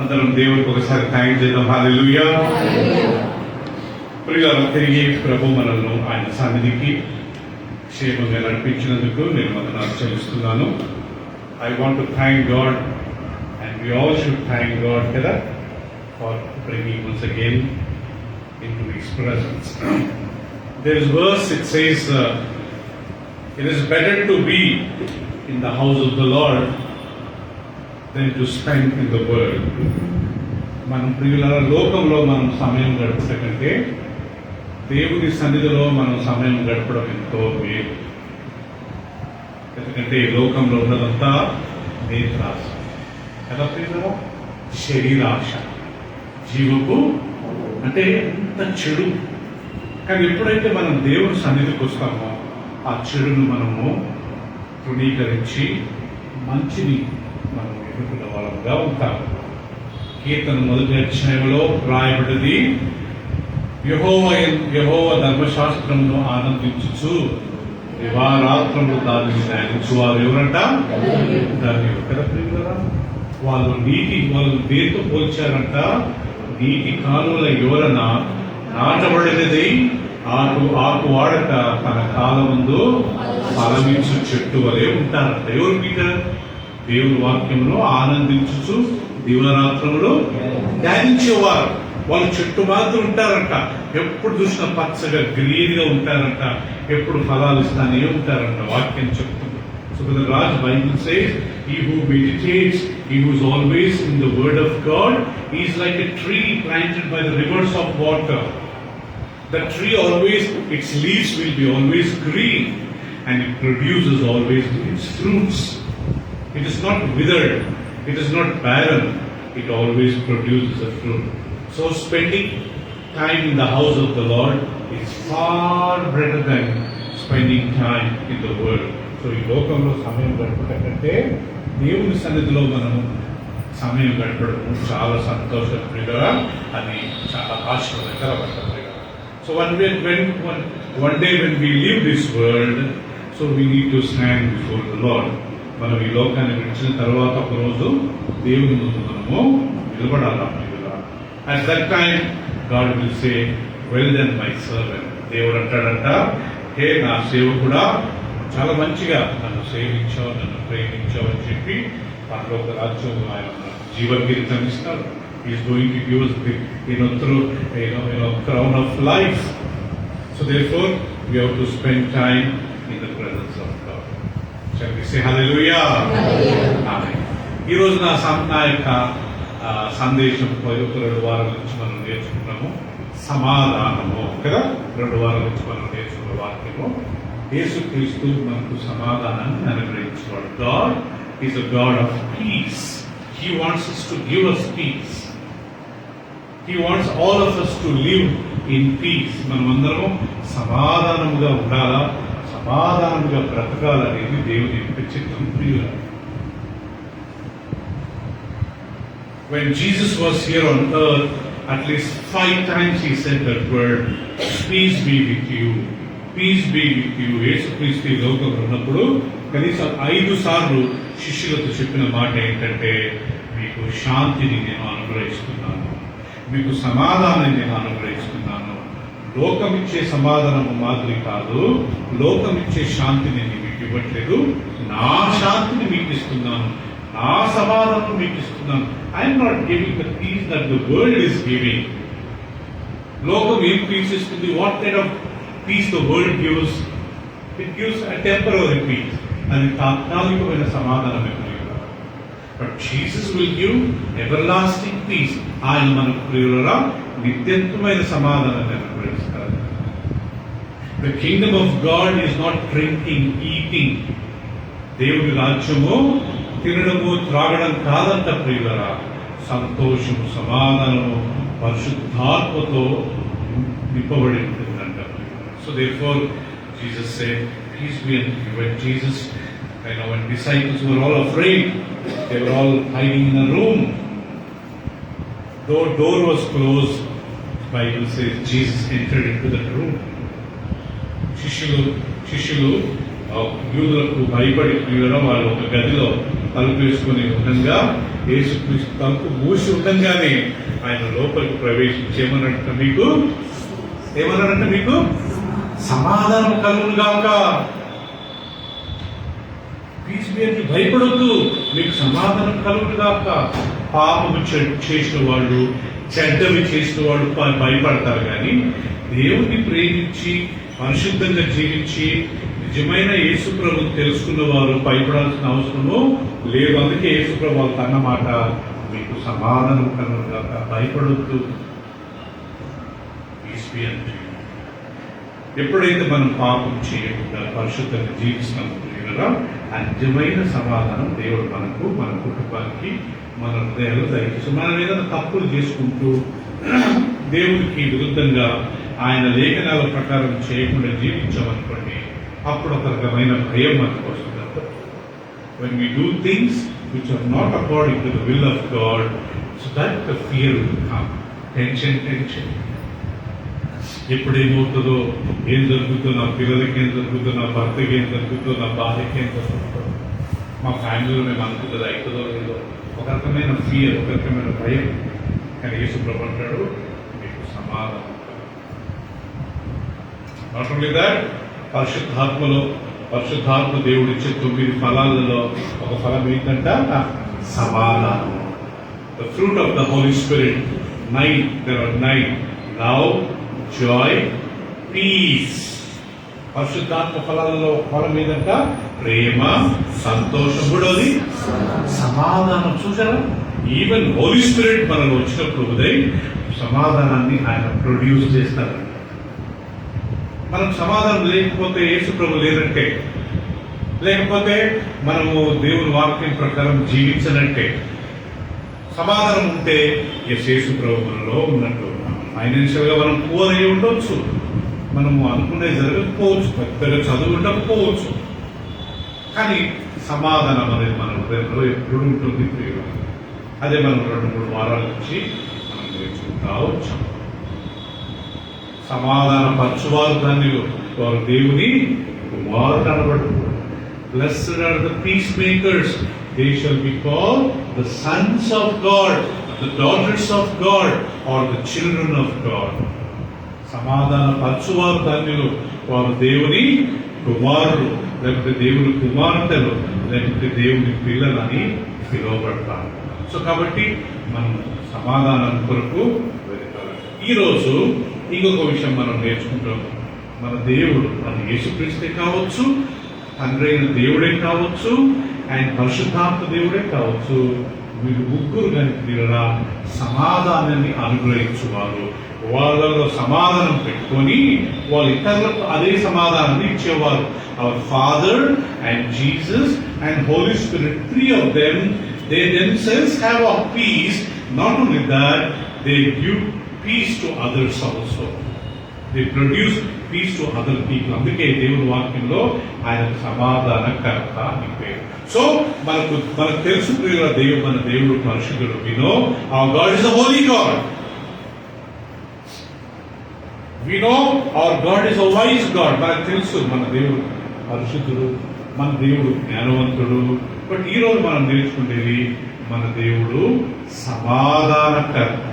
అందరం దేవుడికి ఒకసారి థ్యాంక్ చేద్దాం. హల్లెలూయా. ప్రియులారా, తిరిగి ప్రభు మనల్ని ఆయన సన్నిధికి క్షేమంగా నడిపించినందుకు నేను వందనాలు చెల్లిస్తున్నాను. I want to thank God and we all should thank God కదా for bringing us again into his presence. There is verse, it says it is better to be in the house of the Lord than to spend in the world. మనం ప్రియులారా, లోకంలో మనం సమయం గడుపుట కంటే దేవుని సన్నిధిలో మనం సమయం గడపడం ఎంతో మేలు. ఎందుకంటే ఈ లోకంలో ఉన్నదంతా నేత్రాశ కదా ప్రియులారా, శరీరాశ, జీవపు అంటే ఎంత చెడు. కానీ ఎప్పుడైతే మనం దేవుని సన్నిధికి వస్తామో ఆ చెడును మనము తృణీకరించి మంచిని మనం ఎదుర్కొన్న వాళ్ళంగా ఉంటాము. కీర్తన మొదటి అధ్యాయంలో రాయబడింది, యెహోవా ధర్మశాస్త్రమును ఆనందించుచు దివారాత్రములు దానిని ధ్యానించు వారు ఎవరంట? ధన్యులు కదా ప్రియులారా. వాళ్ళు దేంతో పోల్చారంట? నీటి కాలువల యోరన నాటబడినది ఆకు వాడక తన కాలముందు ఫలమిచ్చు చెట్టు వలె ఉంటారంట. ఎవరు మీద? దేవుని వాక్యంలో ఆనందించుచు దివరాత్రములు ధ్యానించేవారు. వాళ్ళు చెట్టు మాత్రం ఉంటారంట. ఎప్పుడు చూసినా పచ్చగా గ్రీన్ గా ఉంటారంట. ఎప్పుడు ఫలాలు ఇస్తానే ఉంటారంట. వాక్యం చెప్తుంది. So the Raj Bible says, he who meditates, he who is always in the word of God, he is like a tree planted by the rivers of water. The tree always, its leaves will be always green and it produces always its fruits. It is not withered, it is not barren, it always produces a fruit. So spending time in the house of the Lord is far better than spending time in the world. So ఈ లోకంలో సమయం గడపడం కంటే దేవుని సన్నిధిలో మనము సమయం గడపడము చాలా సంతోషప్రియంగా, అది చాలా ఆశీర్వాదకరమైన. So one day when we leave this world, so we need to stand before the Lord. మనం ఈ లోకాన్ని విడిచిన తర్వాత ఒక రోజు దేవుని ముందు మనము నిలబడాలి. At that time God will say, well done my servant. దేవుడు అంటాడంట, హే నా సేవకుడా, చాలా మంచిగా నన్ను సేవించావు, నన్ను ప్రేమించావు అని చెప్పి పరలోక రాజ్యంలో ఆయన జీవకీర్తం ఇస్తాడు. Is going to give us through crown of life. So therefore we have to spend time in the presence of God. Shall we say hallelujah? Amen. ఈ రోజు నా యొక్క సందేశం 2 వారాల నుంచి మనం నేర్చుకున్నాము సమాధానము కదా. 2 వారాల నుంచి మనం నేర్చుకున్న వాక్యము, యేసుక్రీస్తు మనకు సమాధానాన్ని అనుగ్రహించేవాడు. God is a God of peace. He wants us to give us peace. He wants all of us to live in peace. మనమందరం సమాధానముగా ఉండాలా, సమాధానముగా బ్రతకాలనేది దేవుని యొక్క చిత్తం. ప్రియులారా, when Jesus was here on earth, at least 5 times he said that word, peace be with you, peace be with you. యేసుక్రీస్తు ఈ లోకంలో ఉన్నప్పుడు కనీసం 5 సార్లు శిష్యులతో చెప్పిన మాట ఏంటంటే, మీకు శాంతిని నేను అనుగ్రహిస్తున్నాను, మీకు సమాధానాన్ని నేను అనుగ్రహిస్తున్నాను. లోకం ఇచ్చే సమాధానము మాదిరి కాదు, లోకం ఇచ్చే శాంతిని నేను మీకు ఇవ్వట్లేదు, నా శాంతిని మీకు ఇస్తున్నాను, నా సమాధానం మీకు ఇస్తున్నాను. I'm not giving the peace that the world is giving. లోకం ఏం పీస్ ఇస్తుంది? What kind of peace the world gives? It gives a temporary peace. అది తాత్కాలికమైన సమాధానమే. But Jesus will give everlasting peace. ఆయన మనకు ప్రియులారా నిత్యత్వమైన సమాధానాన్ని అనుగ్రహిస్తారు. The kingdom of God is not drinking, eating. దేవుని రాజ్యము తినడము త్రాగడం కాదంట ప్రియులారా. సంతోషము, సమాధానము, పరిశుద్ధాత్మతో నింపబడి ఉంటుందంట. So therefore Jesus said, peace be unto you. When Jesus, when disciples were all afraid, they were all hiding in a room. Though door was closed, the Bible says Jesus entered into that room. శిష్యులు యూదులకు భయపడి వాళ్ళు ఒక గదిలో తలుపు వేసుకుని ఉండగా యేసుక్రీస్తు తలుపు మూసి ఉండగానే ఆయన లోపలికి ప్రవేశించి ఏమన్నాడంటే మీకు సమాధానం కలుగును గాక. భయపడొద్దు, మీకు సమాధానం కలుగును గాక. పాపము చేసిన వాళ్ళు, చెడ్డవి చేసిన వాళ్ళు భయపడతారు, కానీ దేవుని ప్రేమించి పరిశుద్ధంగా జీవించి నిజమైన యేసుప్రభుని తెలుసుకున్న వారు భయపడాల్సిన అవసరము లేదు. అందుకే యేసుప్రభు వాళ్ళకి అన్నమాట, మీకు సమాధానం కలుగును గాక, భయపడొద్దు. ఎప్పుడైతే మనం పాపం చేయకుండా పరిశుద్ధంగా జీవిస్తున్నామో ఆ నిజమైన సమాధానం దేవుడు మనకు, మన కుటుంబానికి, మన హృదయాలు దయచేసి మనం ఏదైనా తప్పులు చేసుకుంటూ దేవుడికి విరుద్ధంగా ఆయన లేఖనాల ప్రకారం చేయకుండా జీవించామనుకోండి, అప్పుడు ఒక రకమైన భయం మనకు వస్తుంది. When we do things which are not according to the will of God, so that the fear will come. Tension. ఎప్పుడేమవుతుందో, ఏం జరుగుతుందో, నా పిల్లలకి ఏం జరుగుతుందో, నా భర్తకి ఏం జరుగుతుందో, నా భార్యకి ఏం జరుగుతుందో, మా ఫ్యామిలీలో మేము అనుకుంటుంది అవుతుందో లేదో, ఒక రకమైన ఫియర్, ఒక రకమైన భయం. కానీ యేసుప్రభు అంటాడు, మీకు సమాధానం. నాట్ ఓన్లీ దట్, పరిశుద్ధాత్మ దేవుడు ఇచ్చే 9 ఫలాలలో ఒక ఫలం ఏంటంట సమాధానం. The fruit of the Holy Spirit, 9, there are 9. Love, joy, peace. పరిశుద్ధాత్మ ఫలాలలో ఫలం ఏదంట ప్రేమ, సంతోషం, కూడాది సమాధానం. చూసారా, ఈవెన్ హోలీ స్పిరిట్ మనలో వచ్చినప్పుడు ఉదయం సమాధానాన్ని ఆయన ప్రొడ్యూస్ చేస్తారు. మనకు సమాధానం లేకపోతే యేసు ప్రభు లేనంటే, లేకపోతే మనము దేవుని వాక్యం ప్రకారం జీవించనంటే. సమాధానం ఉంటే యేసు ప్రభు మనలో ఉన్నట్టు. ఫైనాన్షియల్ గా మనం పూర్ అయి ఉండొచ్చు, మనము అనుకునే జరగకపోవచ్చు, పెద్దగా చదువు ఉండకపోవచ్చు, కానీ సమాధానం అనేది మన హృదయంలో ఎప్పుడు ఉంటుంది. అదే మనం 2-3 వారాల నుంచి మనం నేర్చుకుంటా వచ్చాం. సమాధాన పరచువారు దాన్ని వారు దేవుని కుమారుడు అనబడు. Blessed are the peacemakers, they shall be called the sons of God, the daughters of God, or the children of God. సమాధాన పరచువారు ధన్యులు, వారు దేవుని కుమారుడు, లేకపోతే దేవుని కుమార్తెలు, లేకపోతే దేవుని పిల్లలని పిలువబడతారు. సో కాబట్టి మనం సమాధానం కొరకు వెళ్తారు. ఈరోజు ఇంకొక విషయం మనం నేర్చుకుంటాం. మన దేవుడు, మన యేసుక్రీస్తే కావచ్చు, తండ్రి అయిన దేవుడే కావచ్చు, ఆయన పరిశుద్ధాత్మ దేవుడే కావచ్చు, వీరు ముగ్గురు కనుక సమాధానాన్ని అనుగ్రహించువారు. వాళ్ళలో సమాధానం పెట్టుకొని వాళ్ళ ఇతరులకు అదే సమాధానాన్ని ఇచ్చేవారు. Our father and Jesus and holy spirit, 3 of them, they themselves have a peace. Not only that, they give peace to others also. They produce peace to other people. అందుకే దేవుని వాక్యంలో ఆయన సమాధానకర్త అని పేరు. సో మనకు తెలుసు మన దేవుడు పరిశుద్ధుడు. We know our God is a holy God. We know our God is a wise God. మనకు తెలుసు మన దేవుడు పరిశుద్ధుడు, మన దేవుడు జ్ఞానవంతుడు. బట్ ఈరోజు మనం నేర్చుకునేది మన దేవుడు సమాధానకర్త.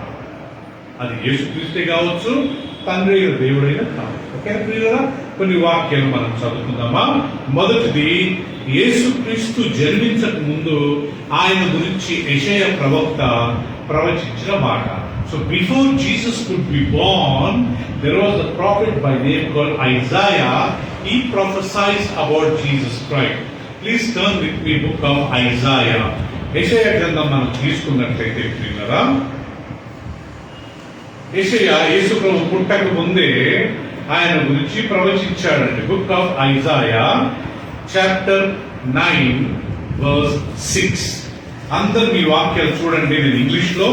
అది యేసుక్రీస్తే కావచ్చు, తండ్రి అయిన దేవుడైనా కావచ్చు. ఓకే ప్రియులారా, కొన్ని వాక్యాలు మనం చదువుకుందామా. మొదటిది, యేసుక్రీస్తు జన్మించక ముందు ఆయన గురించి యెషయా ప్రవక్త ప్రవచించిన మాట. So before Jesus could be born, there was a prophet by name called Isaiah. He prophesied about Jesus Christ. Please turn with me book of Isaiah. యెషయా గ్రంథం మనం తీసుకున్నట్లయితే ప్రియులారా, యెషయా యేసు ప్రభు పుట్టక ముందే ఆయన గురించి ప్రవచించాడంటే. Book of Isaiah chapter 9 verse 6. అందరు మీ వాక్యాలు చూడండి, నేను ఇంగ్లీష్ లో,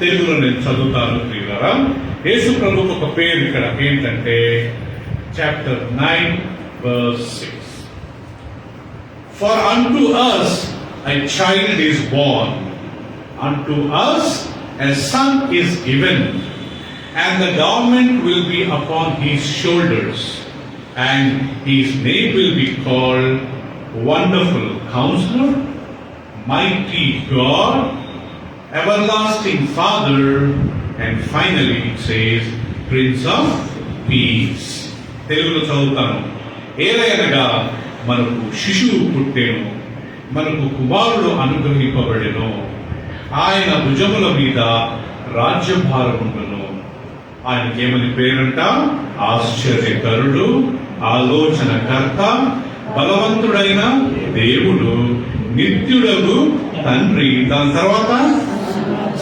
తెలుగులో నేను చదువుతాను ప్రియులారా. యేసు ప్రభుకు ఒక పేరు ఇక్కడ ఏంటంటే chapter 9 verse 6. For unto us a child is born, unto us a son is given, and the government will be upon his shoulders, and his name will be called Wonderful Counselor, Mighty God, everlasting Father, and finally it says Prince of Peace. తెలుగులో చదువుతాను. ఏలయనగా మనకు శిశువు పుట్టెను, మనకు కుమారుడు అనుగ్రహింపబడెను, ఆయన భుజముల మీద రాజ్యభారముండును. ఆయనకి ఏమని పేరంట? ఆశ్చర్యకరుడు, ఆలోచనకర్త, బలవంతుడైన దేవుడు, నిత్యుడగు తండ్రి, దాని తర్వాత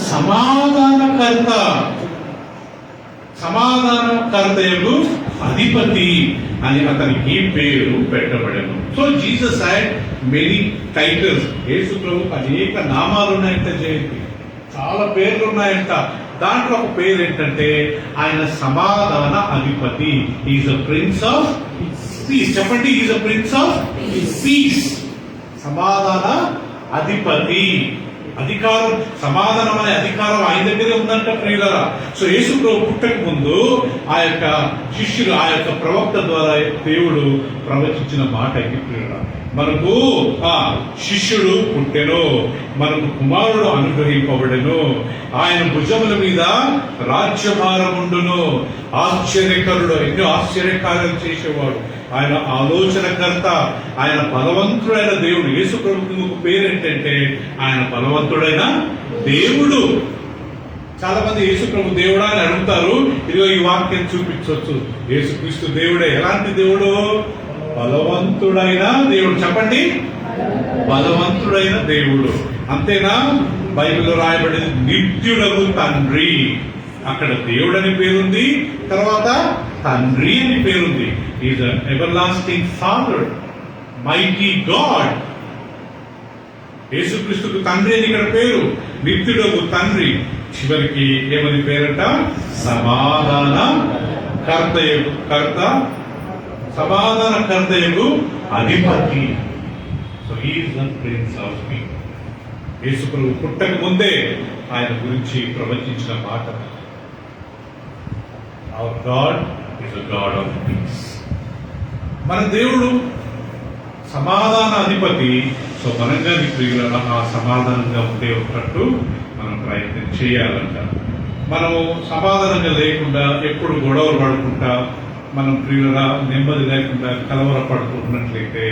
సమాధానకర్త, సమాధానకర్తయగు అధిపతి అని అతనికి పేరు పెట్టబడను. So Jesus had many titles. యేసు ప్రభువుకు అనేక నామాలు ఉన్నాయంట, జయంతి చాలా పేర్లు ఉన్నాయంట. దాంట్లో ఒక పేరు ఏంటంటే ఆయన సమాధాన అధిపతి. Is a prince of peace. చెప్పండి, is a prince of peace. సమాధాన అధిపతి. అధికారం, సమాధానం అనే అధికారం ఆయన దగ్గరే ఉందంట ప్రియులారా. సో యేసు ప్రభు పుట్టక ముందు ఆ యొక్క శిష్యులు, ఆ యొక్క ప్రవక్త ద్వారా దేవుడు ప్రవచించిన మాట ఇది ప్రియులారా. మనకు శిష్యుడు పుట్టెను, మనకు కుమారుడు అనుగ్రహింపబడెను, ఆయన భుజముల మీద రాజ్యభారముండును. ఆశ్చర్యకరుడు, ఎన్నో ఆశ్చర్యకార్యాలు చేసేవాడు, ఆయన ఆలోచనకర్త, ఆయన బలవంతుడైన దేవుడు. యేసు ప్రభువుకి ఒక పేరు ఏంటంటే ఆయన బలవంతుడైన దేవుడు. చాలా మంది యేసు ప్రభు దేవుడా అని అడుగుతారు. ఇదిగో ఈ వాక్యం చూపించవచ్చు. యేసుక్రీస్తు దేవుడే. ఎలాంటి దేవుడు? బలవంతుడైన దేవుడు. చెప్పండి, బలవంతుడైన దేవుడు. అంతేనా? బైబిల్లో రాయబడింది నిత్యుడగు తండ్రి. అక్కడ దేవుడు అని పేరుంది, తర్వాత తండ్రి అని పేరుంది. Is an everlasting father, mighty God. యేసుక్రీస్తుకు తండ్రి అని ఇక్కడ పేరు, నిత్యుడగు తండ్రి. చివరికి ఏమని పేరట? సమాధాన కర్త, సమాధాన కర్తయగు అధిపతి. So he is the prince of peace. యేసు ప్రభు పుట్టక ముందే ఆయన గురించి ప్రవచించిన మాట, our God is a God of peace. మన దేవుడు సమాధాన అధిపతి. సో మనంగా ప్రియుల ఆ సమాధానంగా ఉండే ఒకట్టు మనం ప్రయత్నం చేయాలంట. మనము సమాధానంగా లేకుండా ఎప్పుడు గొడవలు పడుకుంటా, మనం ప్రియుల నెమ్మది లేకుండా కలవర పడుతున్నట్లయితే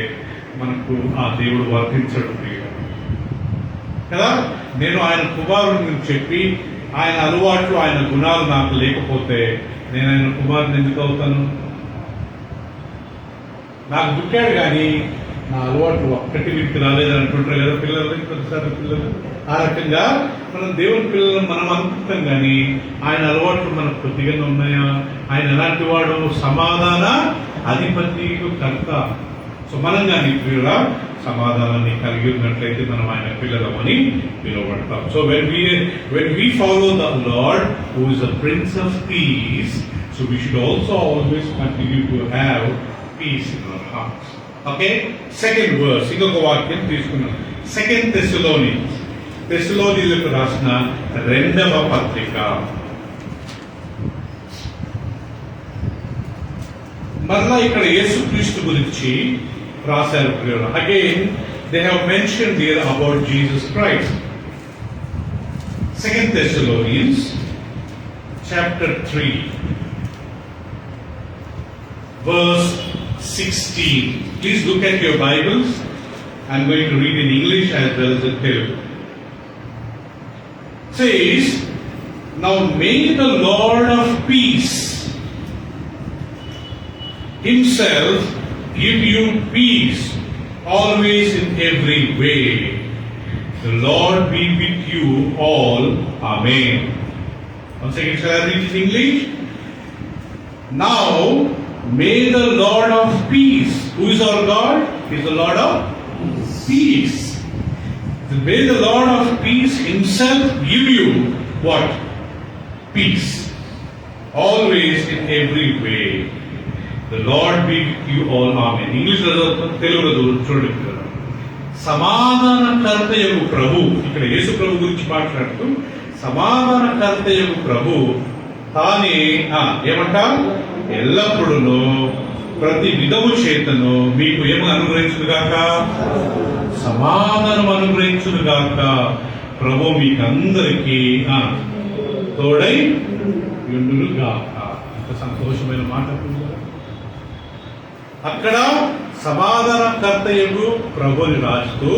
మనకు ఆ దేవుడు వర్తించడు ప్రియుల కదా. నేను ఆయన కుమారుడిని చెప్పి ఆయన అలవాట్లు, ఆయన గుణాలు నాకు లేకపోతే నేను ఆయన కుమారుని ఎందుకు అవుతాను? నాకు పుట్టాడు కానీ నా అలవాట్లు ఒక్కటి వీటికి రాలేదని అంటుంటారు కదా పిల్లలు, కొద్దిసారి పిల్లలు. ఆ రకంగా మనం దేవుని పిల్లలను మనం అనుకుంటాం కానీ ఆయన అలవాట్లు మనకు కొద్దిగా ఉన్నాయా? ఆయన ఎలాంటి వాడు? సమాధాన అధిపతి కర్త. సో మనం కానీ ప్రియుల సమాధానాన్ని కలిగి ఉన్నట్లయితే మనం ఆయన పిల్లలమని పిలువబడతాం. So when we follow the Lord who is the Prince of Peace, so we should also always continue to have peace in our hearts. Okay, second verse, ఇంకొక వాక్యం తీసుకున్నాం. 2 తెస్సలోనియులకు రాసిన 2వ పత్రిక. మరలా ఇక్కడ యేసుక్రీస్తు గురించి రాశారు ప్రియులు. Again they have mentioned hear about Jesus Christ. 2 Thessalonians chapter 3 verse 16. Please look at your Bibles. I'm going to read in English as well as in Telugu. Says, now may the Lord of peace himself give you peace always in every way. The Lord be with you all. Amen. Once again, shall I read in English? Now may the Lord of peace, who is our God? He is the Lord of peace. May the Lord of peace himself give you what? Peace. Always in every way. The Lord be with you all. Amen. English తెలుగులో చూడండి. సమాధానకర్తయగు ప్రభు, ఇక్కడ యేసు ప్రభు గురించి మాట్లాడుతూ సమాధానకర్తయగు ప్రభు తానే ఏమంటా ఎల్లప్పుడూ ప్రతి విధము చేతను మీకు ఏమో అనుగ్రహించుగాక, సమాధానం అనుగ్రహించుగాక. ప్రభు మీకందరికీ తోడై యుండుగాక. అంత సంతోషమైన మాట. అక్కడ సమాధానకర్తయగు ప్రభుని రాస్తూ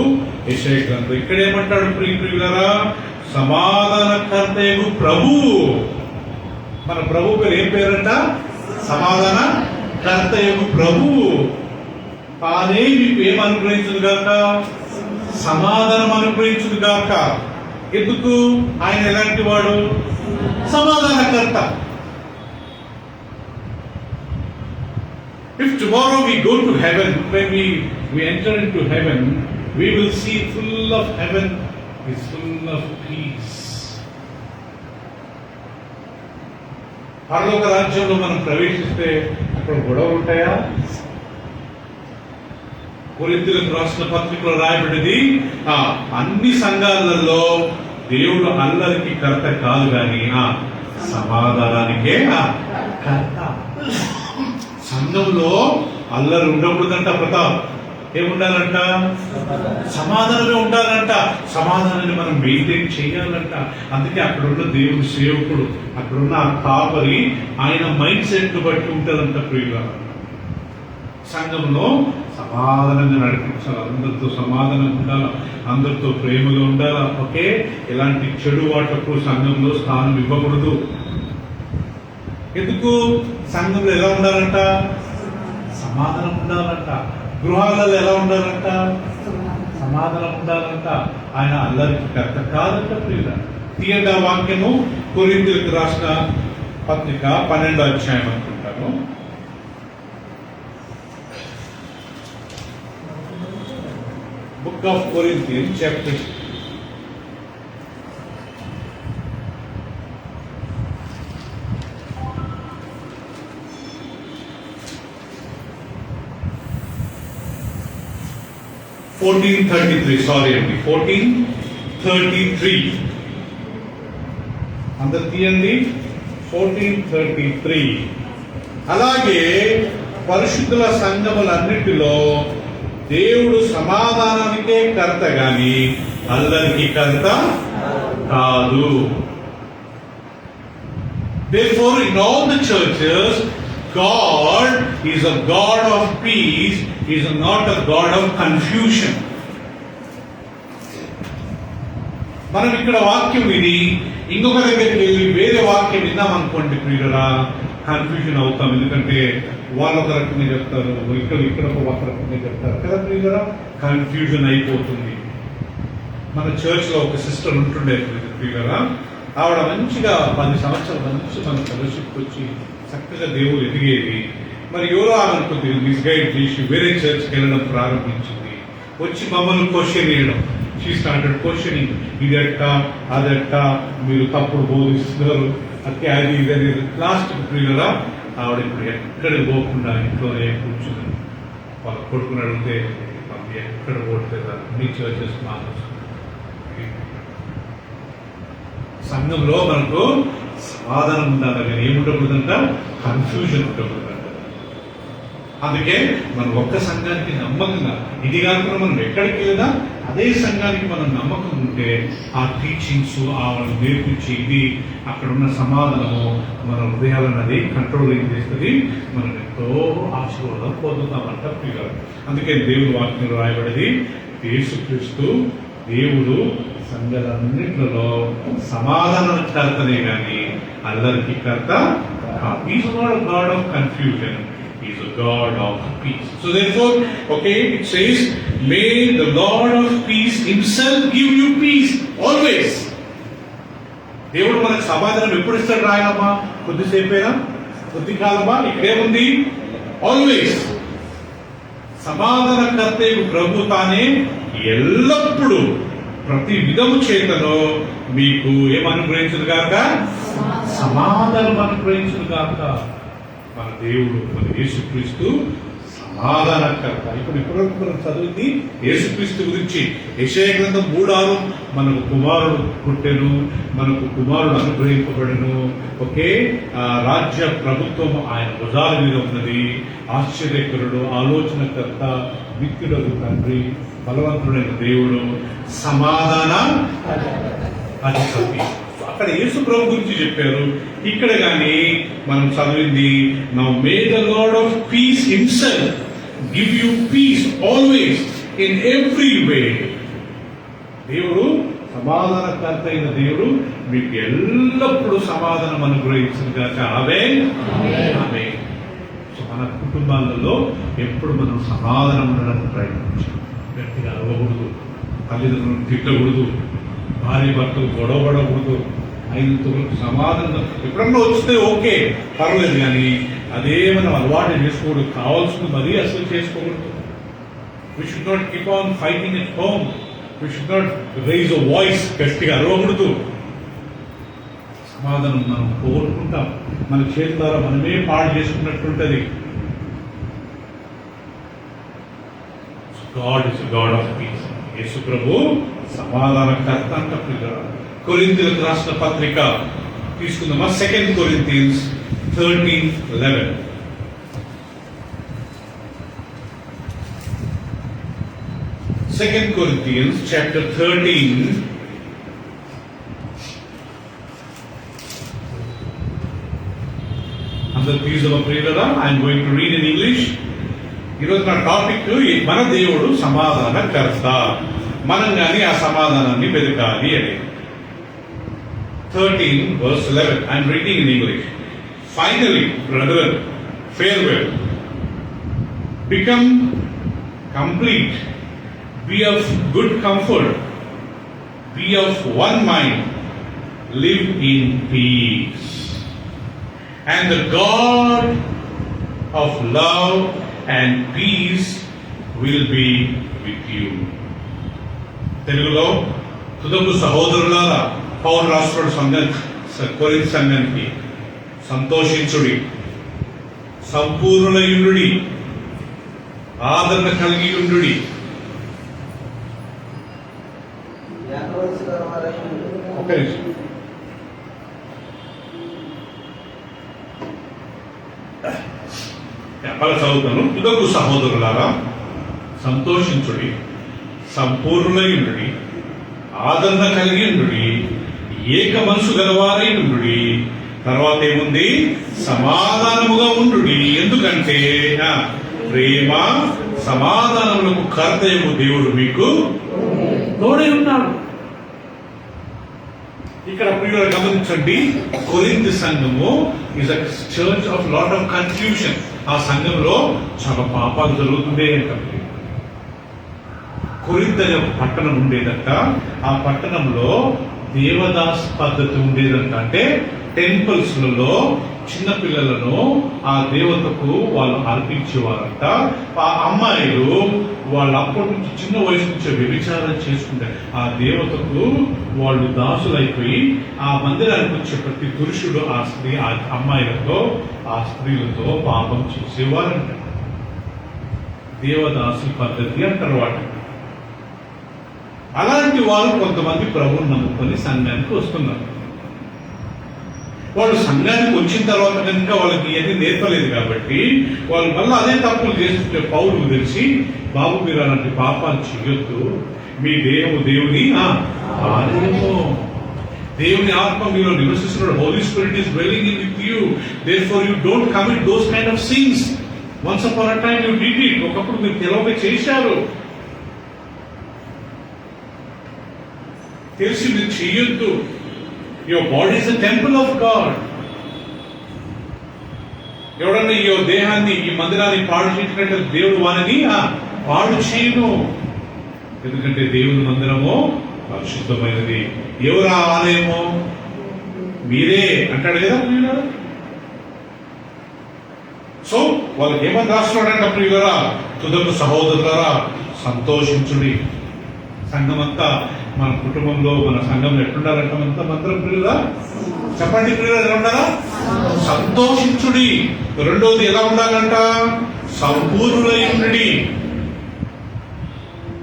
యెషయా గ్రంథం ఇక్కడ ఏమంటాడు ప్రియులారా? సమాధానకర్తయగు ప్రభు. మన ప్రభు పేరు ఏం పేరంట? సమాధానకర్తయగు ప్రభు. తానే మీకు ఏం అనుగ్రహించును గాక? సమాధానం అనుగ్రహించును గాక. ఎందుకు? ఆయన ఎలాంటి వాడు? సమాధానకర్త. If tomorrow we go to heaven, when we enter into heaven, we will see full of heaven is full of peace. పరలోక రాజ్యంలో మనం ప్రవేశిస్తే అక్కడ గొడవలు ఉంటాయా? కొరింథీయులకు రాసిన పత్రికలో రాయబడింది, అన్ని సంఘాలలో దేవుడు అల్లరికి కర్త కాదు కానీ సమాధానానికే కర్త. సంఘంలో అల్లరి ఉండకూడదంట ప్రతాప్. ఏముండాలంట? సమాధానమే ఉండాలంట. సమాధానాన్ని మనం మెయింటైన్ చేయాలంట. అందుకే అక్కడున్న దేవుడి సేవకుడు, అక్కడున్న ఆ కాపరి, ఆయన మైండ్ సెట్ బట్టి ఉంటుందంట ప్రియుల. సంఘంలో సమాధానంగా నడిపించాలి, అందరితో సమాధానం ఉండాలి, అందరితో ప్రేమగా ఉండాలి. ఓకే, ఎలాంటి చెడు వాటకు సంఘంలో స్థానం ఇవ్వకూడదు. ఎందుకు? సంఘంలో ఎలా ఉండాలంట? సమాధానం ఉండాలంట. గృహాలలో ఎలా ఉండాలంట? సమాధానం ఉండాలంట. ఆయన అల్లరికి కర్త కాదంట ప్రియుల. తీయండి ఆ వాక్యము. కొరింథీయులకు రాసిన పత్రిక 12వ అధ్యాయం అనుకుంటాను. Book of Corinthians, chapter 1433. Sorry, 1433. అందరు తీయండి. 1433. అలాగే పరిశుద్ధుల సంఘములన్నిటిలో దేవుడు సమాధానానికే కర్త గాని అల్లరికి కర్త కాదు. Therefore, in all the churches, God is a God of peace. He is not a God of confusion. మనం ఇక్కడ వాక్యం విని ఇంకొక దగ్గరికి వెళ్ళి వేరే వాక్యం విన్నాం అనుకోండి ప్రియులరా, కన్ఫ్యూజన్ అవుతాం. ఎందుకంటే వాళ్ళు ఒక రకంగా చెప్తారు, ఇక్కడ ఒక రకంగా చెప్తారు కదా ప్రియులరా, కన్ఫ్యూజన్ అయిపోతుంది. మన చర్చ్ లో ఒక సిస్టర్ ఉంటుండే ప్రియులరా, ఆవిడ మంచిగా 10 సంవత్సరాల నుంచి మన ఫెలోషిప్కి వచ్చి చక్కగా దేవుడు ఎదిగేది. మరి ఎవరో ఆమె మిస్గైడ్ చేసి వేరే చర్చ్కి వెళ్ళడం ప్రారంభించింది. వచ్చి మమ్మల్ని క్వశ్చన్ చేయడం. షీ స్టార్టెడ్ క్వశ్చనింగ్, ఇదెట్ట అదెట్ట, మీరు తప్పుడు బోధిస్తున్నారు, అట్టే అది ఇది. లాస్ట్ ప్రియులరా ఆవిడ ఇప్పుడు ఎక్కడికి పోకుండా ఇంట్లోనే కూర్చున్నాను. వాళ్ళ కొడుకుని అడిగితే ఎక్కడ పోవట్లేదు, అన్ని చర్చెస్ మానేసి. సంఘంలో మనకు సమాధానం ఉండాలి కానీ ఏముండకూడదంట, కన్ఫ్యూజన్ ఉండకూడదంట. అందుకే మనం ఒక్క సంఘానికి నమ్మకంగా, ఇది కాకుండా మనం ఎక్కడికి వెళ్ళినా అదే సంఘానికి మనం నమ్మకం ఉంటే ఆ టీచింగ్స్, ఆ వాళ్ళు నేర్పించి ఇది అక్కడ ఉన్న సమాధానము మన హృదయాలను అది కంట్రోల్ ఏం చేస్తుంది, మనం ఎంతో ఆశీర్వాదం పొందుతామంట ప్రియులారా. అందుకే దేవుడు వాక్యంలో రాయబడింది, యేసుక్రీస్తు దేవుడు సంఘాలన్నింటిలో సమాధానకర్తనే కానీ అల్లరికి కర్త కాదు. Is not God of confusion, is a God of piece. So therefore, okay, it says, may the Lord of peace himself give you peace always. దేవుడు మనకు సమాధానం ఎప్పుడు ఇస్తాడు రాయలమ్మా? కొద్దిసేపేనా? కొద్ది కాలమా? ఇక్కడేముంది? ఆల్వేస్. సమాధానకర్త ప్రభు తానే ఎల్లప్పుడూ ప్రతి విధము చేతలో మీకు ఏమనుగ్రహించును గాక? సమాధానం అనుగ్రహించును గాక. మన దేవుడు, మన యేసుక్రీస్తు సమాధానకర్త. ఇప్పుడు మనం చదివింది యేసుక్రీస్తు గురించి. యెషయా గ్రంథం 3:6 మనకు కుమారుడు పుట్టెను, మనకు కుమారుడు అనుగ్రహింపబడెను. ఒకే రాజ్య ప్రభుత్వం ఆయన భుజాల మీద ఉన్నది. ఆశ్చర్యకరుడు, ఆలోచనకర్త, నిత్యుడగు తండ్రి, బలవంతుడైన దేవుడు, సమాధాన అది సత్యం. అక్కడ యేసు ప్రభు గురించి చెప్పారు. ఇక్కడ కానీ మనం చదివింది, now may the lord of piece himself give you peace always in every way. దేవుడు సమాధానకర్త అయిన దేవుడు మీకు ఎల్లప్పుడూ సమాధానం అనుగ్రహించిన కాక ఆమేన్ ఆమేన్. సో మన కుటుంబాలలో ఎప్పుడు మనం సమాధానం ఉండడానికి ప్రయత్నించాలి. గట్టిగా అవ్వకూడదు, తల్లిదండ్రులను తిట్టకూడదు, భార్య భర్తలు గొడవ పడకూడదు, ఐదుగురికి సమాధానం ఎప్పుడన్నా వస్తే ఓకే పర్వాలేదు, కానీ అదే మనం అలవాటు చేసుకోకూడదు. కావాల్సింది మరీ అసలు చేసుకోకూడదు. We should not keep on fighting at home. We should not raise a voice. గట్టిగా అరవకూడదు. సమాధానం మనం కోరుకుంటాం, మన చేతి ద్వారా మనమే పాడు చేసుకున్నట్టుంటది. God is a God of peace. యేసు ప్రభు సమాధానకర్త అంట. కొరింథీయులకు రాసిన పత్రిక తీసుకుందామా? 2 Corinthians 13:11. Second Corinthians chapter 13 అందరు ప్లీజ్ ప్రియులరా, I'm going to read in English. ఈరోజు నా టాపిక్ మన దేవుడు సమాధానకర్త, మనం కానీ ఆ సమాధానాన్ని వెతకాలి అని. 13:11 I'm reading in English. Finally, brethren, farewell. Become complete. Be of good comfort. Be of one mind. Live in peace. And the God of love and peace will be with you. తెలుగులో, తుదకు సహోదరులారా, పౌలు రాష్ట్రుడు కొరింథీ సంఘానికి, సంతోషించుడి, సంపూర్ణయుండుడి, ఆదరణ కలిగి ఉండుడి. ఒక నిమిషం. అలా చదువుతాను. తుదకు సహోదరులారా, సంతోషించుడి, సంపూర్ణయుండుడి, ఆదరణ కలిగి ఉండుడి, ఏక మనసు గలవారై ఉండుడి. తర్వాత ఏముంది? సమాధానముగా ఉండుడి. ఎందుకంటే ప్రేమ సమాధానములకు కర్తయము దేవుడు మీకు తోడై ఉన్నాడు. ఇక్కడ ప్రియులు గమనించండి, కొరింథీ సంఘము is a church of lot of confusion. ఆ సంఘంలో చాలా పాపాలు జరుగుతుండే అంటే. కొరింథీ అనే ఒక పట్టణం ఉండేదంట. ఆ పట్టణంలో దేవదాస్ పద్ధతి ఉండేదంట. అంటే టెంపుల్స్ లలో చిన్న పిల్లలను ఆ దేవతకు వాళ్ళు అర్పించేవారంట. ఆ అమ్మాయిలు వాళ్ళు అప్పటి నుంచి చిన్న వయసు నుంచి వ్యభిచారం చేసుకుంటే ఆ దేవతకు వాళ్ళు దాసులైపోయి ఆ మందిరానికి వచ్చే ప్రతి పురుషుడు ఆ స్త్రీ ఆ అమ్మాయిలతో ఆ స్త్రీలతో పాపం చేసేవారంట. దేవదాసు పద్ధతి అంటారు వాటిని. అలాంటి వారు కొంతమంది ప్రభువుని నమ్ముకొని సంఘానికి వస్తున్నారు. వాళ్ళు సంఘానికి వచ్చిన తర్వాత కనుక వాళ్ళకి ఇవన్నీ నేర్పలేదు కాబట్టి వాళ్ళు మళ్ళీ అదే తప్పులు చేస్తుంటే పౌరులు తెలిసి, బాబు మీరు అలాంటి పాపాలు చేయొద్దు, మీ దేహము దేవుని ఆలయము, దేవుని ఆత్మ మీలో నివసిస్తున్నాడు, holy spirit is dwelling in with you, therefore you don't commit those kind of sins. Once upon a time you did it. ఒకప్పుడు మీరు తెలవక చేశారు, తెలిసి మీరు చెయ్యొద్దు. Your body is a temple of God. ఎవడన్నా ఈ దేహాన్ని ఈ మందిరాన్ని పాడు చేసినట్టు దేవుడు వారిని పాడు చేయను. ఎందుకంటే దేవుని మందిరము పరిశుద్ధమైనది. ఎవరు ఆ ఆలయము? మీరే అంటాడు కదా ప్రియులారా. సో వాళ్ళకి ఏమని రాస్తున్నాడంట ప్రియులారా? తుదకు సహోదరులారా సంతోషించుడి. సంఘమంతా మన కుటుంబంలో మన సంఘంలో ఎట్లుండాలంట? మంత్రం ప్రియులా చెప్పండి, ప్రియులు ఎలా ఉండాలా? సంతోషించుడి. రెండోది ఎలా ఉండాలంట? సంపూర్ణులైండి.